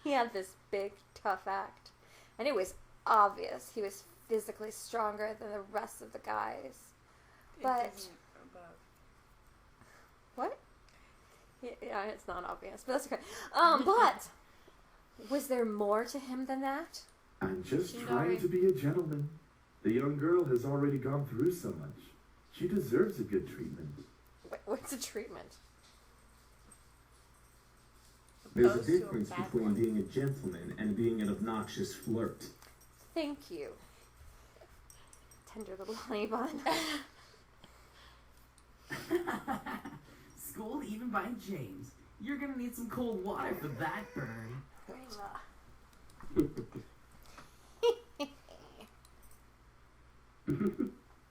He had this big, tough act. And it was obvious he was physically stronger than the rest of the guys. But... What? Yeah, it's not obvious, but that's okay. But... was there more to him than that? I'm just Shinari. trying to be a gentleman. The young girl has already gone through so much. She deserves a good treatment. What's a treatment? There's a Opposed to a difference bad between one. being a gentleman and being an obnoxious flirt. Thank you. Tender little honey bun. Schooled even by James. You're gonna need some cold water for that burn.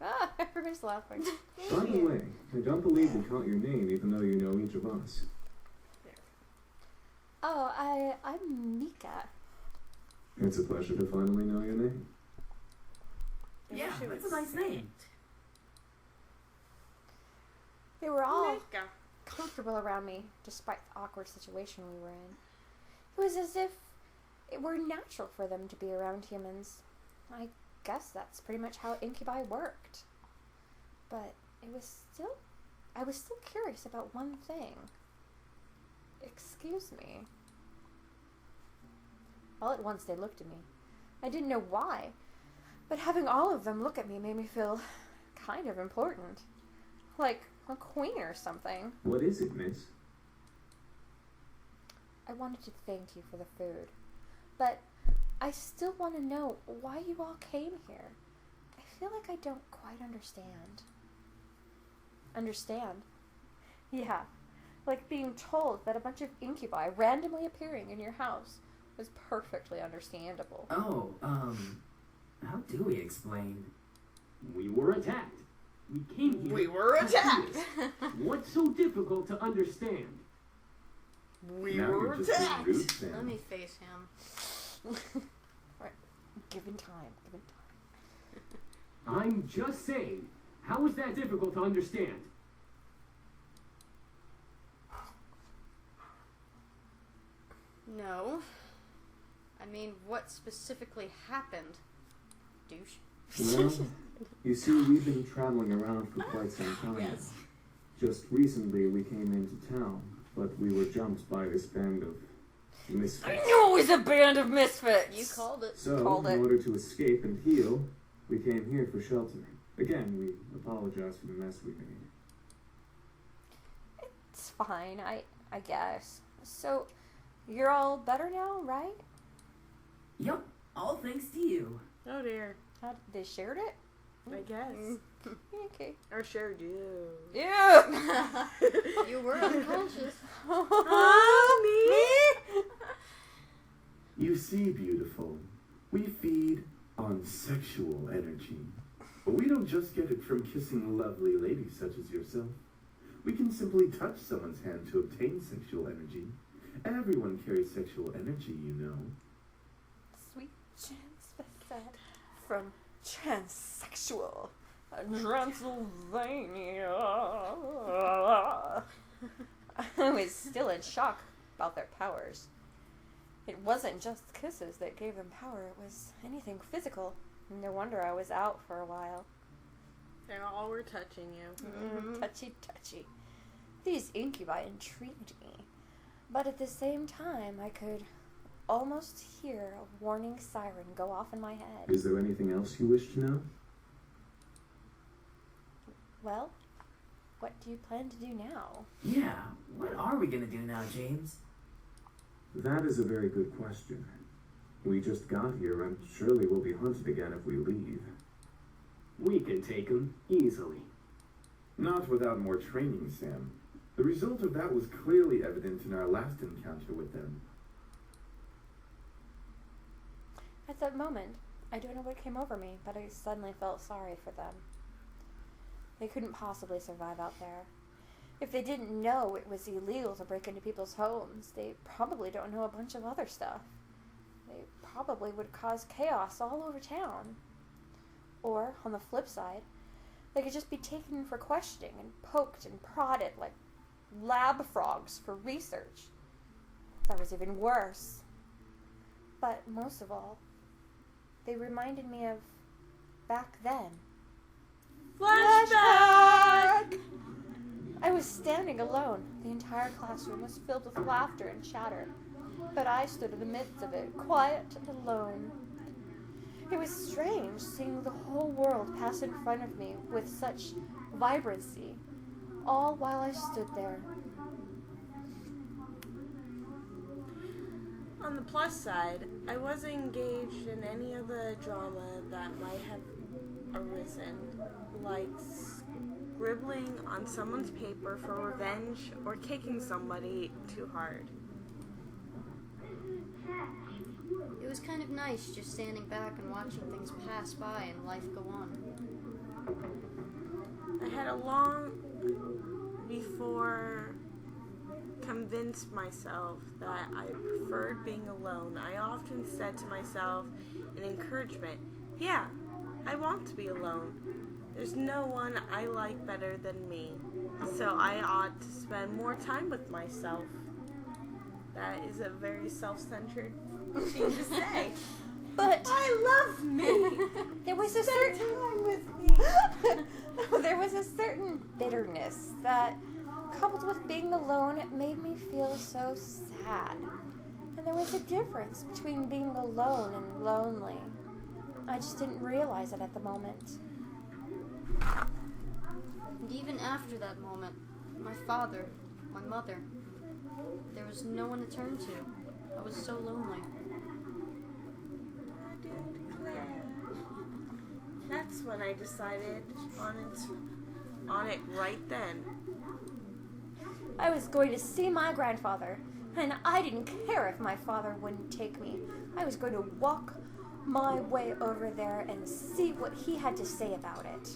Ah, everybody's laughing. By the way, I don't believe we caught your name even though you know each of us. Oh, I'm Mika. It's a pleasure to finally know your name. Yeah, She that's was a nice name. They were all Mika. comfortable around me, despite the awkward situation we were in. It was as if it were natural for them to be around humans. I guess that's pretty much how incubi worked. But I was still curious about one thing. Excuse me. All at once they looked at me. I didn't know why, but having all of them look at me made me feel kind of important. Like a queen or something. What is it, miss? I wanted to thank you for the food, but I still want to know why you all came here. I feel like I don't quite understand. Understand? Yeah, like being told that a bunch of incubi randomly appearing in your house was perfectly understandable. Oh, how do we explain? We were attacked. We came here. We were attacked. What's so difficult to understand? We now were you're just being attacked. rude, Sam. Let me face him. Given time. I'm just saying, how is that difficult to understand? No. I mean, what specifically happened? Douche. Well, you see, we've been traveling around for quite some time. Yes. Just recently we came into town, but we were jumped by this band of misfits. I knew it was a band of misfits! You called it. So, Called it. in order to escape and heal, we came here for shelter. Again, we apologize for the mess we made. It's fine, I guess. So, you're all better now, right? Yup, all thanks to you. Oh dear. How, they shared it? I guess. Okay. Or shared you. Yeah! You were unconscious. You see, beautiful, we feed on sexual energy. But we don't just get it from kissing lovely ladies such as yourself. We can simply touch someone's hand to obtain sexual energy. Everyone carries sexual energy, you know. Sweet transvestite from transsexual Transylvania. I was still in shock about their powers. It wasn't just kisses that gave them power, it was anything physical. No wonder I was out for a while. They all were touching you. Touchy, touchy. These incubi intrigued me. But at the same time, I could almost hear a warning siren go off in my head. Is there anything else you wish to know? Well, what do you plan to do now? Yeah, what are we gonna do now, James? That is a very good question. We just got here and surely we'll be hunted again if we leave. We can take him easily. Not without more training, Sam. The result of that was clearly evident in our last encounter with them. At that moment, I don't know what came over me, but I suddenly felt sorry for them. They couldn't possibly survive out there. If they didn't know it was illegal to break into people's homes, they probably don't know a bunch of other stuff. they probably would cause chaos all over town. Or, on the flip side, they could just be taken for questioning and poked and prodded like lab frogs for research. That was even worse. But most of all, they reminded me of back then. Flashback! I was standing alone. The entire classroom was filled with laughter and chatter, but I stood in the midst of it, quiet and alone. It was strange seeing the whole world pass in front of me with such vibrancy, all while I stood there. On the plus side, I wasn't engaged in any of the drama that might have arisen, like scribbling on someone's paper for revenge or kicking somebody too hard. It was kind of nice just standing back and watching things pass by and life go on. I had a long before convinced myself that I preferred being alone. I often said to myself in encouragement, yeah, I want to be alone. There's no one I like better than me, so I ought to spend more time with myself. That is a very self-centered thing to say. But I love me. there was a Spend certain time with me. there was a certain bitterness that, coupled with being alone, it made me feel so sad. And there was a difference between being alone and lonely. I just didn't realize it at the moment. And even after that moment, my father, my mother, there was no one to turn to. I was so lonely. That's when I decided on it right then. I was going to see my grandfather, and I didn't care if my father wouldn't take me. I was going to walk my way over there and see what he had to say about it.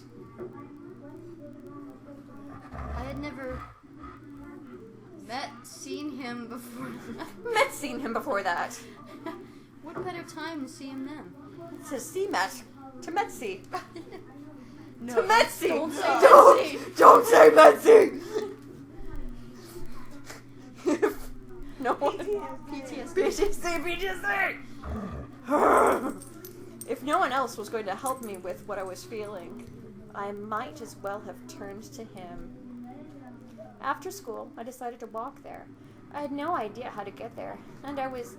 I had never seen him before. Seen him before that. What better time to see him then? To see Met. To Metsi. No, to Metsi. don't say Don't, don't say Metsi. No one. PTSD. If no one else was going to help me with what I was feeling, I might as well have turned to him. After school, I decided to walk there. I had no idea how to get there, and I was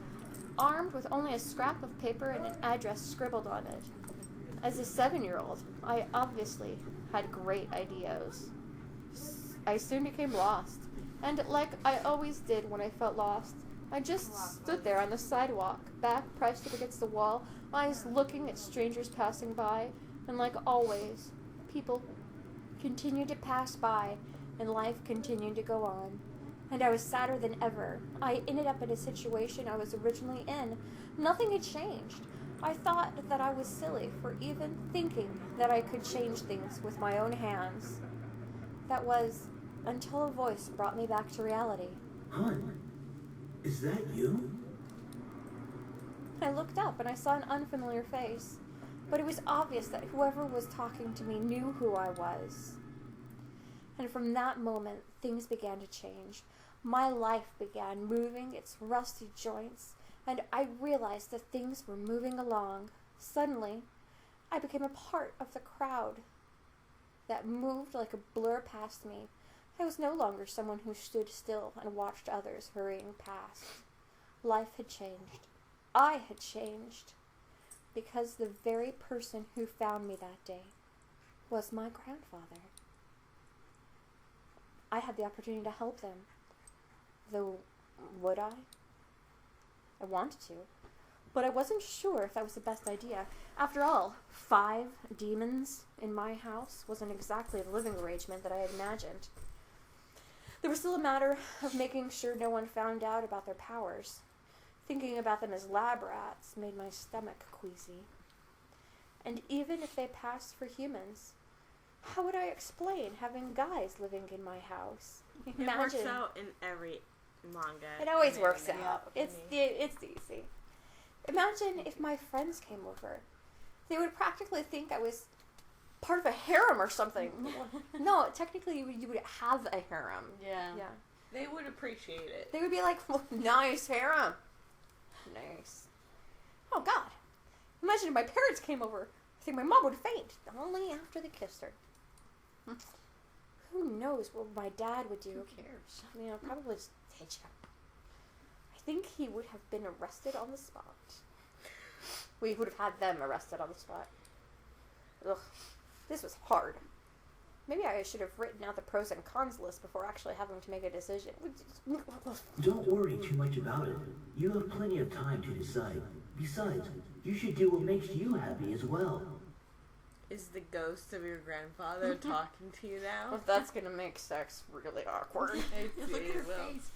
armed with only a scrap of paper and an address scribbled on it. As a 7-year-old, I obviously had great ideas. I soon became lost, and like I always did when I felt lost, I just stood there on the sidewalk, back pressed up against the wall, eyes looking at strangers passing by, and like always, people continued to pass by, and life continued to go on. And I was sadder than ever. I ended up in a situation I was originally in. Nothing had changed. I thought that I was silly for even thinking that I could change things with my own hands. That was until a voice brought me back to reality. Hon, is that you? I looked up and I saw an unfamiliar face, but it was obvious that whoever was talking to me knew who I was. And from that moment, things began to change. My life began moving its rusty joints, and I realized that things were moving along. Suddenly, I became a part of the crowd that moved like a blur past me. I was no longer someone who stood still and watched others hurrying past. Life had changed. I had changed. Because the very person who found me that day was my grandfather. I had the opportunity to help them. Though, would I? I wanted to. But I wasn't sure if that was the best idea. After all, 5 demons in my house wasn't exactly the living arrangement that I had imagined. There was still a matter of making sure no one found out about their powers. Thinking about them as lab rats made my stomach queasy. And even if they passed for humans, how would I explain having guys living in my house? It works out in every manga. It always and works anime. out. It's easy. Imagine if my friends came over. They would practically think I was part of a harem or something. No, technically you would have a harem. Yeah. Yeah. They would appreciate it. They would be like, well, nice harem. Nice. Oh, God. Imagine if my parents came over. I think my mom would faint. Only after they kissed her. Who knows what my dad would do? Who cares? You know, probably just hitch him. I think he would have been arrested on the spot. We would have had them arrested on the spot. Ugh. This was hard. Maybe I should have written out the pros and cons list before actually having to make a decision. Don't worry too much about it. You have plenty of time to decide. Besides, you should do what makes you happy as well. Is the ghost of your grandfather talking to you now? Well, that's gonna make sex really awkward. Look at her face.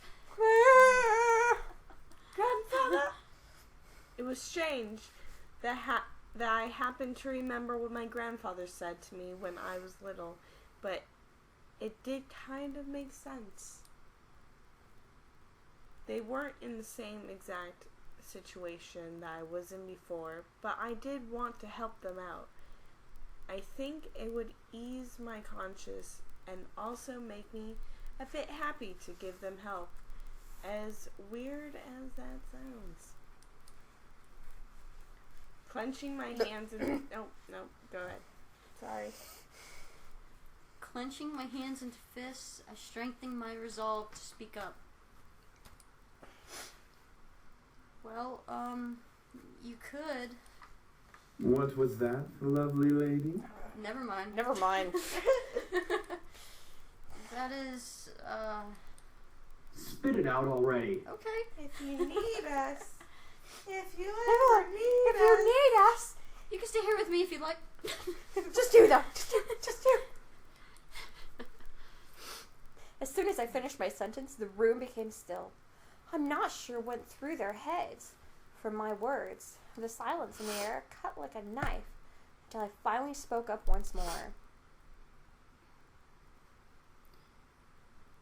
Grandfather! It was strange that I happened to remember what my grandfather said to me when I was little, but it did kind of make sense. They weren't in the same exact situation that I was in before, but I did want to help them out. I think it would ease my conscience and also make me a bit happy to give them help, as weird as that sounds. Clenching my hands in... No, go ahead. Sorry. Clenching my hands into fists, I strengthen my resolve to speak up. Well, you could. What was that, lovely lady? Never mind. Never mind. That is, Spit it out already. okay. If you need us, if you If you need us, You can stay here with me if you'd like. just do that. Just do. As soon as I finished my sentence, the room became still. I'm not sure what went through their heads. From my words, the silence in the air cut like a knife until I finally spoke up once more.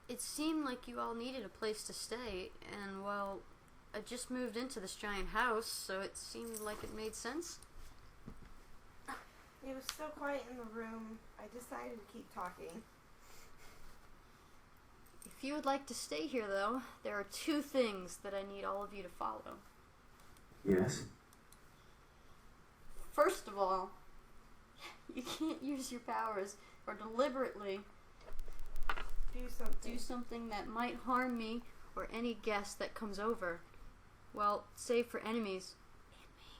It seemed like you all needed a place to stay, and well, I just moved into this giant house, so it seemed like it made sense. It was so quiet in the room, I decided to keep talking. If you would like to stay here, though, there are 2 things that I need all of you to follow. Yes? First of all, you can't use your powers or deliberately do something that might harm me or any guest that comes over. Well, save for enemies and me.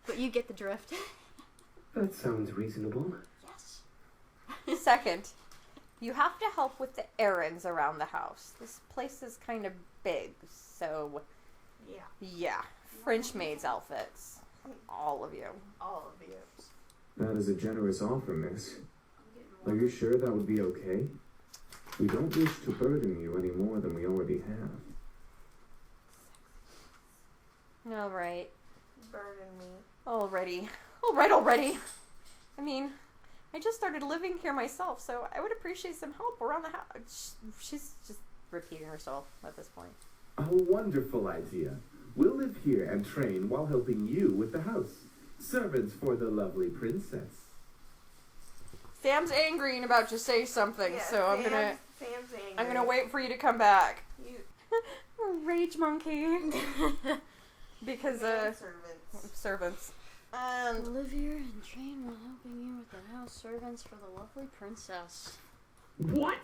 But you get the drift. That sounds reasonable. Yes. Second, you have to help with the errands around the house. This place is kind of big, so yeah. French maid's outfits. All of you. All of you. That is a generous offer, miss. Are you sure that would be okay? We don't wish to burden you any more than we already have. Alright. Burden me. Already. I mean, I just started living here myself, so I would appreciate some help around the house. She's just repeating herself at this point. A wonderful idea. We'll live here and train while helping you with the house. Servants for the lovely princess. Sam's angry and about to say something, Yeah, so Sam's angry. I'm gonna wait for you to come back. You Rage monkey. Because servants. And Live here and train while helping you with the house servants for the lovely princess. What?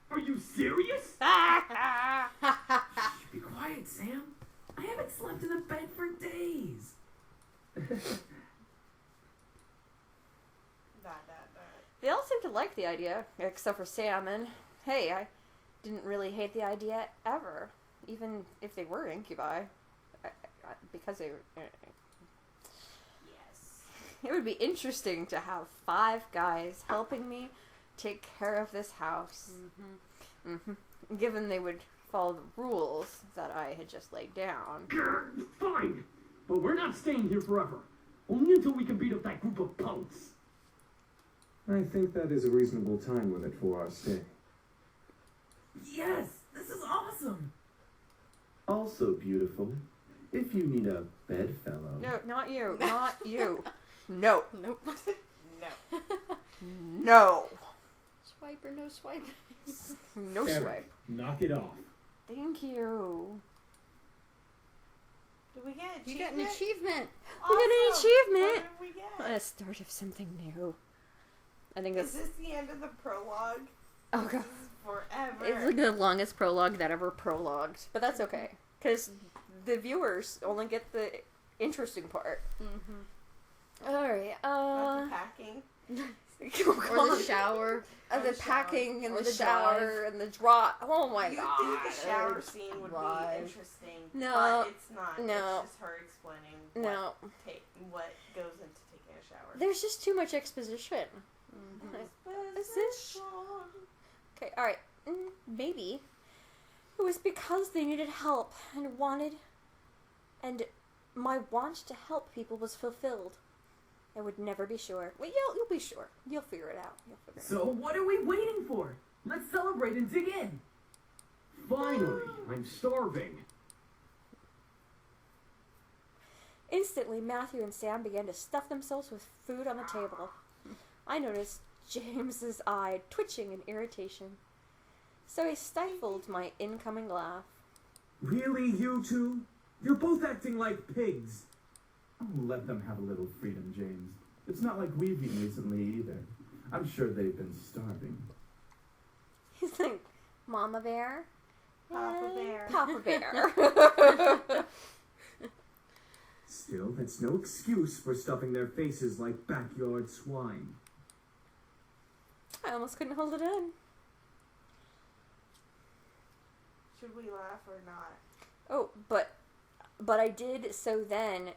Are you serious? Be quiet, Sam. I haven't slept in a bed for days. they all seem to like the idea, except for Sam. And hey, I didn't really hate the idea ever, even if they were incubi, because they were. Yes. It would be interesting to have 5 guys helping me take care of this house. Given they would follow the rules that I had just laid down. Grr, fine, but we're not staying here forever. Only until we can beat up that group of punks. I think that is a reasonable time limit for our stay. Yes, this is awesome. Also beautiful, If you need a bedfellow. No, not you. Not you. No. Nope. No. No. Swipe or no swipe? No Eric, swipe. knock it off. Thank you. Did we get an You got achievement? an achievement. We got an Awesome. achievement. What did we get? A start of something new. I think Is that's. this the end of the prologue? Oh god. This is forever. It's like the longest prologue that ever prologued. But that's okay. Because the viewers only get the interesting part. Mm-hmm. Alright, Not the packing. oh Or the god. shower. And Or the the shower. packing and Or the the shower and the drive. Oh my You'd god. think the shower scene would Drive. be interesting. No. But it's not. No. It's just her explaining No. what goes into taking a shower. There's just too much exposition. Mm-hmm. Is this- Okay, alright. Maybe. It was because they needed help and wanted. And my want to help people was fulfilled. I would never be sure. Well, you'll be sure. You'll figure it out. So what are we waiting for? Let's celebrate and dig in. Finally, I'm starving. Instantly, Matthew and Sam began to stuff themselves with food on the table. I noticed James's eye twitching in irritation. So I stifled my incoming laugh. Really, you two? You're both acting like pigs. Oh, let them have a little freedom, James. It's not like we've eaten recently either. I'm sure they've been starving. He's like, Mama Bear? Papa Bear. Papa Bear. Still, that's no excuse for stuffing their faces like backyard swine. I almost couldn't hold it in. Should we laugh or not? Oh, but I did so then,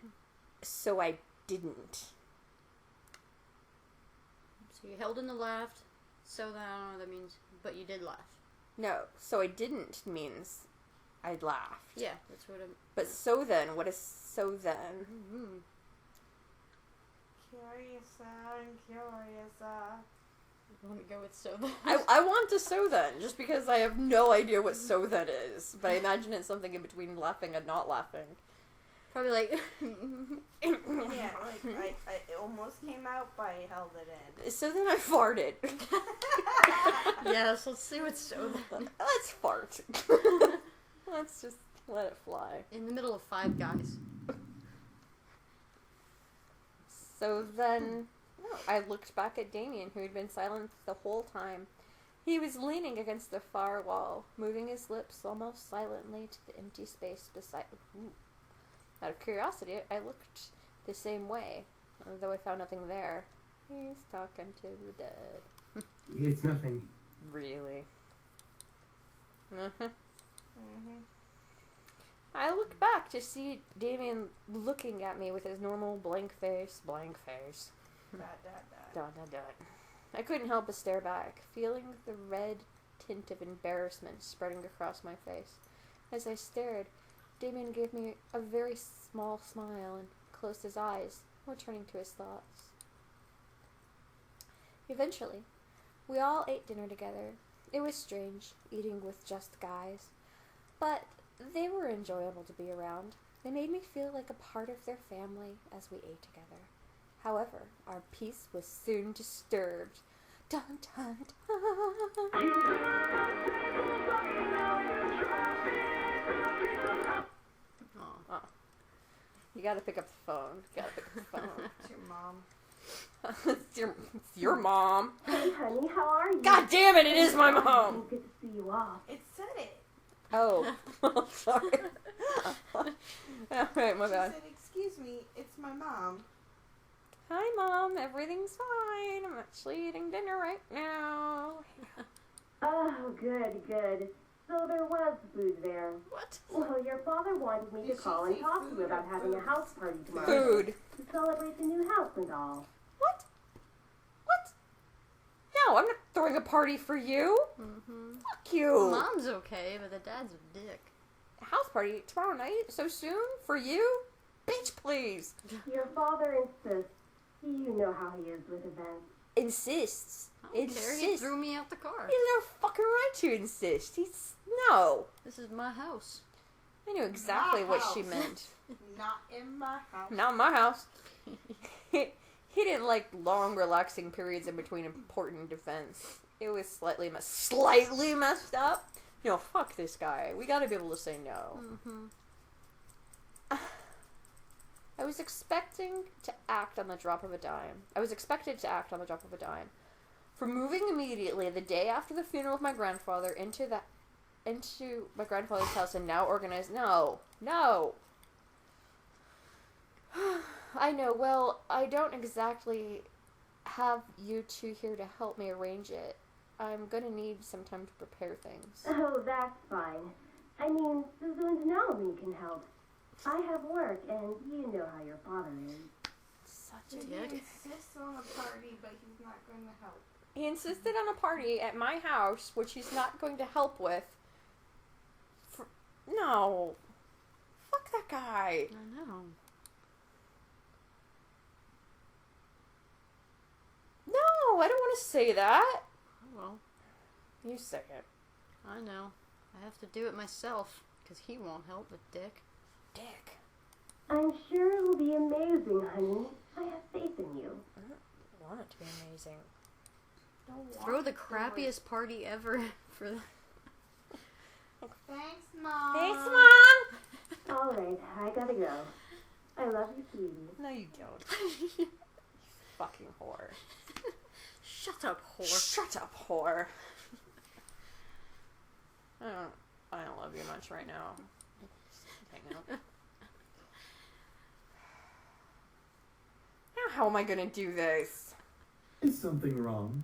so I didn't. So you held in the laugh. So then I don't know what that means, but you did laugh. No, so I didn't means I laughed. Yeah, that's what I'm. But so then, what is so then? Mm-hmm. Curious. I want to go with so then. I want to so then, just because I have no idea what so then is. But I imagine it's something in between laughing and not laughing. Probably like. Yeah, like it almost came out, but I held it in. So then I farted. Yes, let's see what's so then. Let's fart. Let's just let it fly. In the middle of Five Guys. So then, I looked back at Damien, who had been silent the whole time. He was leaning against the far wall, moving his lips almost silently to the empty space beside. Ooh. Out of curiosity, I looked the same way, though I found nothing there. He's talking to the dead. It's nothing. Really? Mm-hmm. I looked back to see Damien looking at me with his normal blank face. Blank face. Dot. I couldn't help but stare back, feeling the red tint of embarrassment spreading across my face. As I stared, Damien gave me a very small smile and closed his eyes, returning to his thoughts. Eventually, we all ate dinner together. It was strange, eating with just guys, but they were enjoyable to be around. They made me feel like a part of their family as we ate together. However, our peace was soon disturbed. Dun, dun, dun. Oh. You gotta pick up the phone. It's your mom. It's your mom. Hey, honey, how are you? God damn it, it is my mom! Good to see you off. It said it. Oh. Sorry. Alright, my She bad. said, "Excuse me, it's my mom." Hi, Mom. Everything's fine. I'm actually eating dinner right now. Oh, good. So there was food there. What? Well, your father wanted me to Did she call and say talk to food you about or having a foods? house party tomorrow Food. to celebrate the new house and all. What? No, I'm not throwing a party for you. Mm-hmm. Fuck you. Mom's okay, but the dad's a dick. House party tomorrow night? So soon? For you? Bitch, please. Your father insists. You know how he is with events. Insists. I don't care. He Insist. threw me out the car. He's no fucking right to insist. No. This is my house. I knew exactly My what she house. meant. Not in my house. Not in my house. He didn't like long, relaxing periods in between important events. It was slightly messed up. You know, fuck this guy. We gotta be able to say no. Mm-hmm. I was expecting to act on the drop of a dime. I was expected to act on the drop of a dime. From moving immediately the day after the funeral of my grandfather into my grandfather's house and now organize. No. I know. Well, I don't exactly have you two here to help me arrange it. I'm gonna need some time to prepare things. Oh, that's fine. I mean, Suzu and Naomi can help. I have work, and you know how your father is. Such a He dick. insists on a party, but he's not going to help. He insisted on a party at my house, which he's not going to help with. No. Fuck that guy. I know. No, I don't want to say that. Oh, well, You say it. I know. I have to do it myself, because he won't help, the dick. Dick. I'm sure it will be amazing, honey. I have faith in you. I don't want it to be amazing. Throw the crappiest party ever for the... Thanks, Mom. Thanks, Mom! All right, I gotta go. I love you, sweetie. No, you don't. You fucking whore. Shut up, whore. Shut up, whore. I don't love you much right now. Just hang out. Now how am I gonna do this? Is something wrong?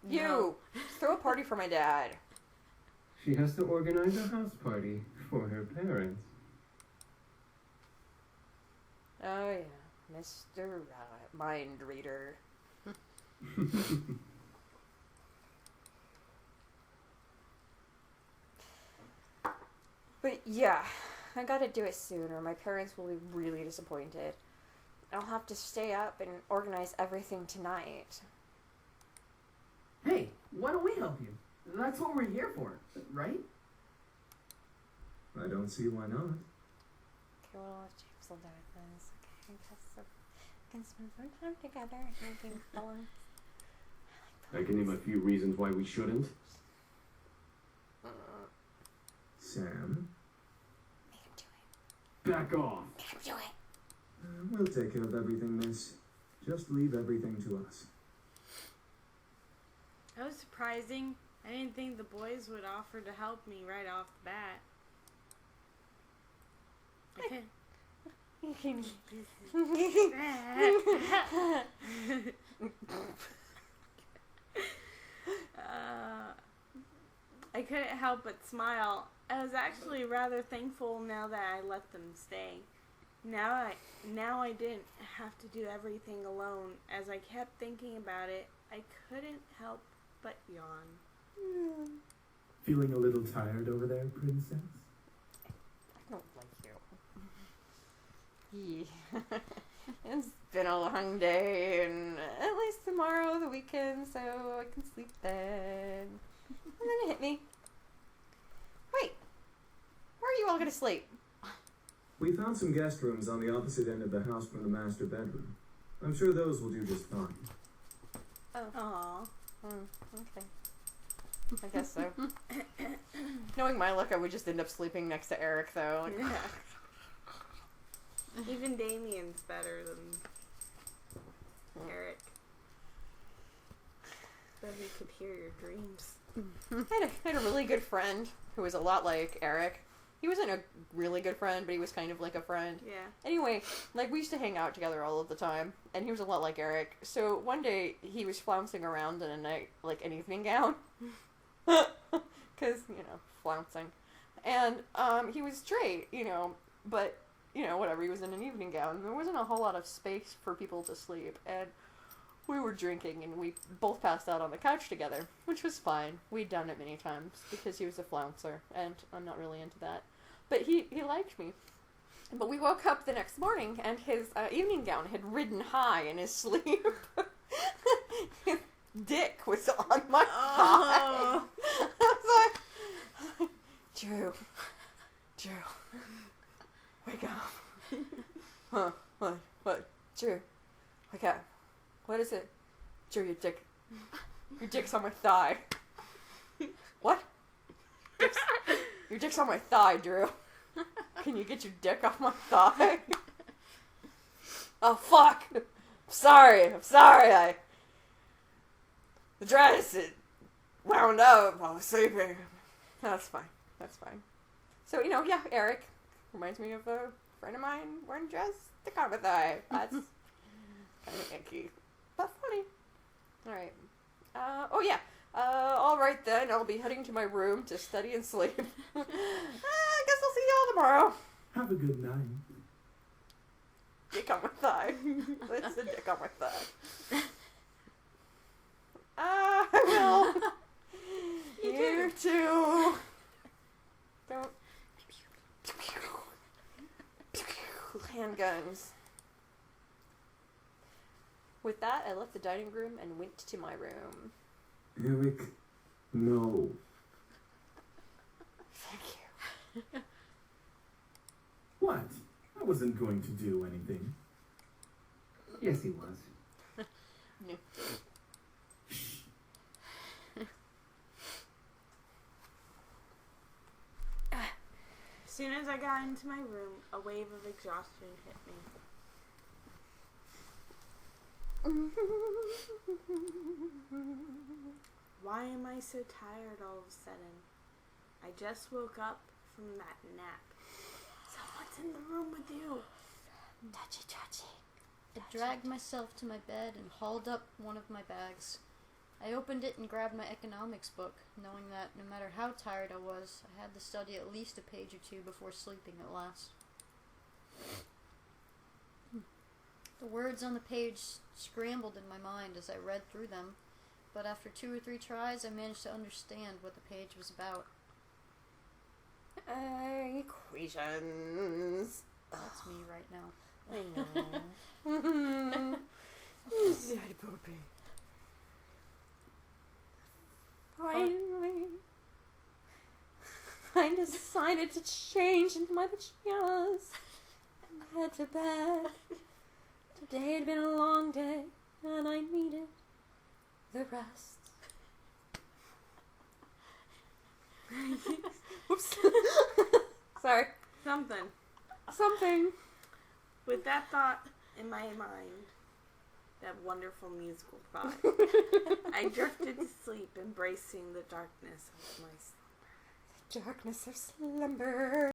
You! No. Throw a party for my dad. She has to organize a house party for her parents. Oh yeah, Mr. Mind Reader. But yeah, I gotta do it soon or my parents will be really disappointed. I'll have to stay up and organize everything tonight. Hey, why don't we help you? That's what we're here for, right? I don't see why not. Okay, well, James will do it then. It's okay. We can spend some time together making fun. I can name a few reasons why we shouldn't. Sam, Make him do it. Back off. Make him do it. we'll take care of everything, miss. Just leave everything to us. That was surprising. I didn't think the boys would offer to help me right off the bat. I couldn't help but smile. I was actually rather thankful now that I let them stay. Now I didn't have to do everything alone. As I kept thinking about it, I couldn't help but yawn. Feeling a little tired over there, princess? I don't like you. Yeah. It's been a long day, and at least tomorrow, the weekend, so I can sleep then. And then it hit me. Wait, where are you all gonna sleep? We found some guest rooms on the opposite end of the house from the master bedroom. I'm sure those will do just fine. Aww. Okay. I guess so. Knowing my luck, I would just end up sleeping next to Eric, though. Like, Yeah. Even Damien's better than Eric. But he could hear your dreams. I had a really good friend who was a lot like Eric. He wasn't a really good friend, but he was kind of like a friend. Yeah. Anyway, like, we used to hang out together all of the time, and he was a lot like Eric. So one day, he was flouncing around in an evening gown. Because, flouncing. And, he was straight, but, whatever, he was in an evening gown. There wasn't a whole lot of space for people to sleep, and we were drinking, and we both passed out on the couch together, which was fine. We'd done it many times, because he was a flouncer, and I'm not really into that. But he liked me. But we woke up the next morning, and his evening gown had ridden high in his sleep. His dick was on my thigh. I was like, Drew. Huh? What? Drew. Okay. What is it? Drew, your dick's on my thigh. What? Your dick's on my thigh, Drew. Can you get your dick off my thigh? Oh, fuck! I'm sorry. The dress, it wound up while I was sleeping. That's fine. So, yeah, Eric reminds me of a friend of mine wearing a dress, dick on my thigh. That's kind of icky, but funny. Alright. Alright then, I'll be heading to my room to study and sleep. I guess I'll see y'all tomorrow. Have a good night. Dick on my thigh. That's a dick on my thigh. I will. You too. Don't. Handguns. With that, I left the dining room and went to my room. Eric, no. Thank you. What? I wasn't going to do anything. Yes, he was. No. As soon as I got into my room, a wave of exhaustion hit me. Why am I so tired all of a sudden? I just woke up from that nap. Someone's in the room with you. Touchy. I dragged myself to my bed and hauled up one of my bags. I opened it and grabbed my economics book, knowing that no matter how tired I was, I had to study at least a page or two before sleeping at last. The words on the page scrambled in my mind as I read through them, but after 2 or 3 tries, I managed to understand what the page was about. Equations. That's me right now. I know. Daddy Poopy. Finally, I decided to change into my pajamas and head to bed. Today had been a long day, and I needed the rest. Oops. Sorry. Something. With that thought in my mind, that wonderful musical thought, I drifted to sleep, embracing the darkness of my slumber. The darkness of slumber.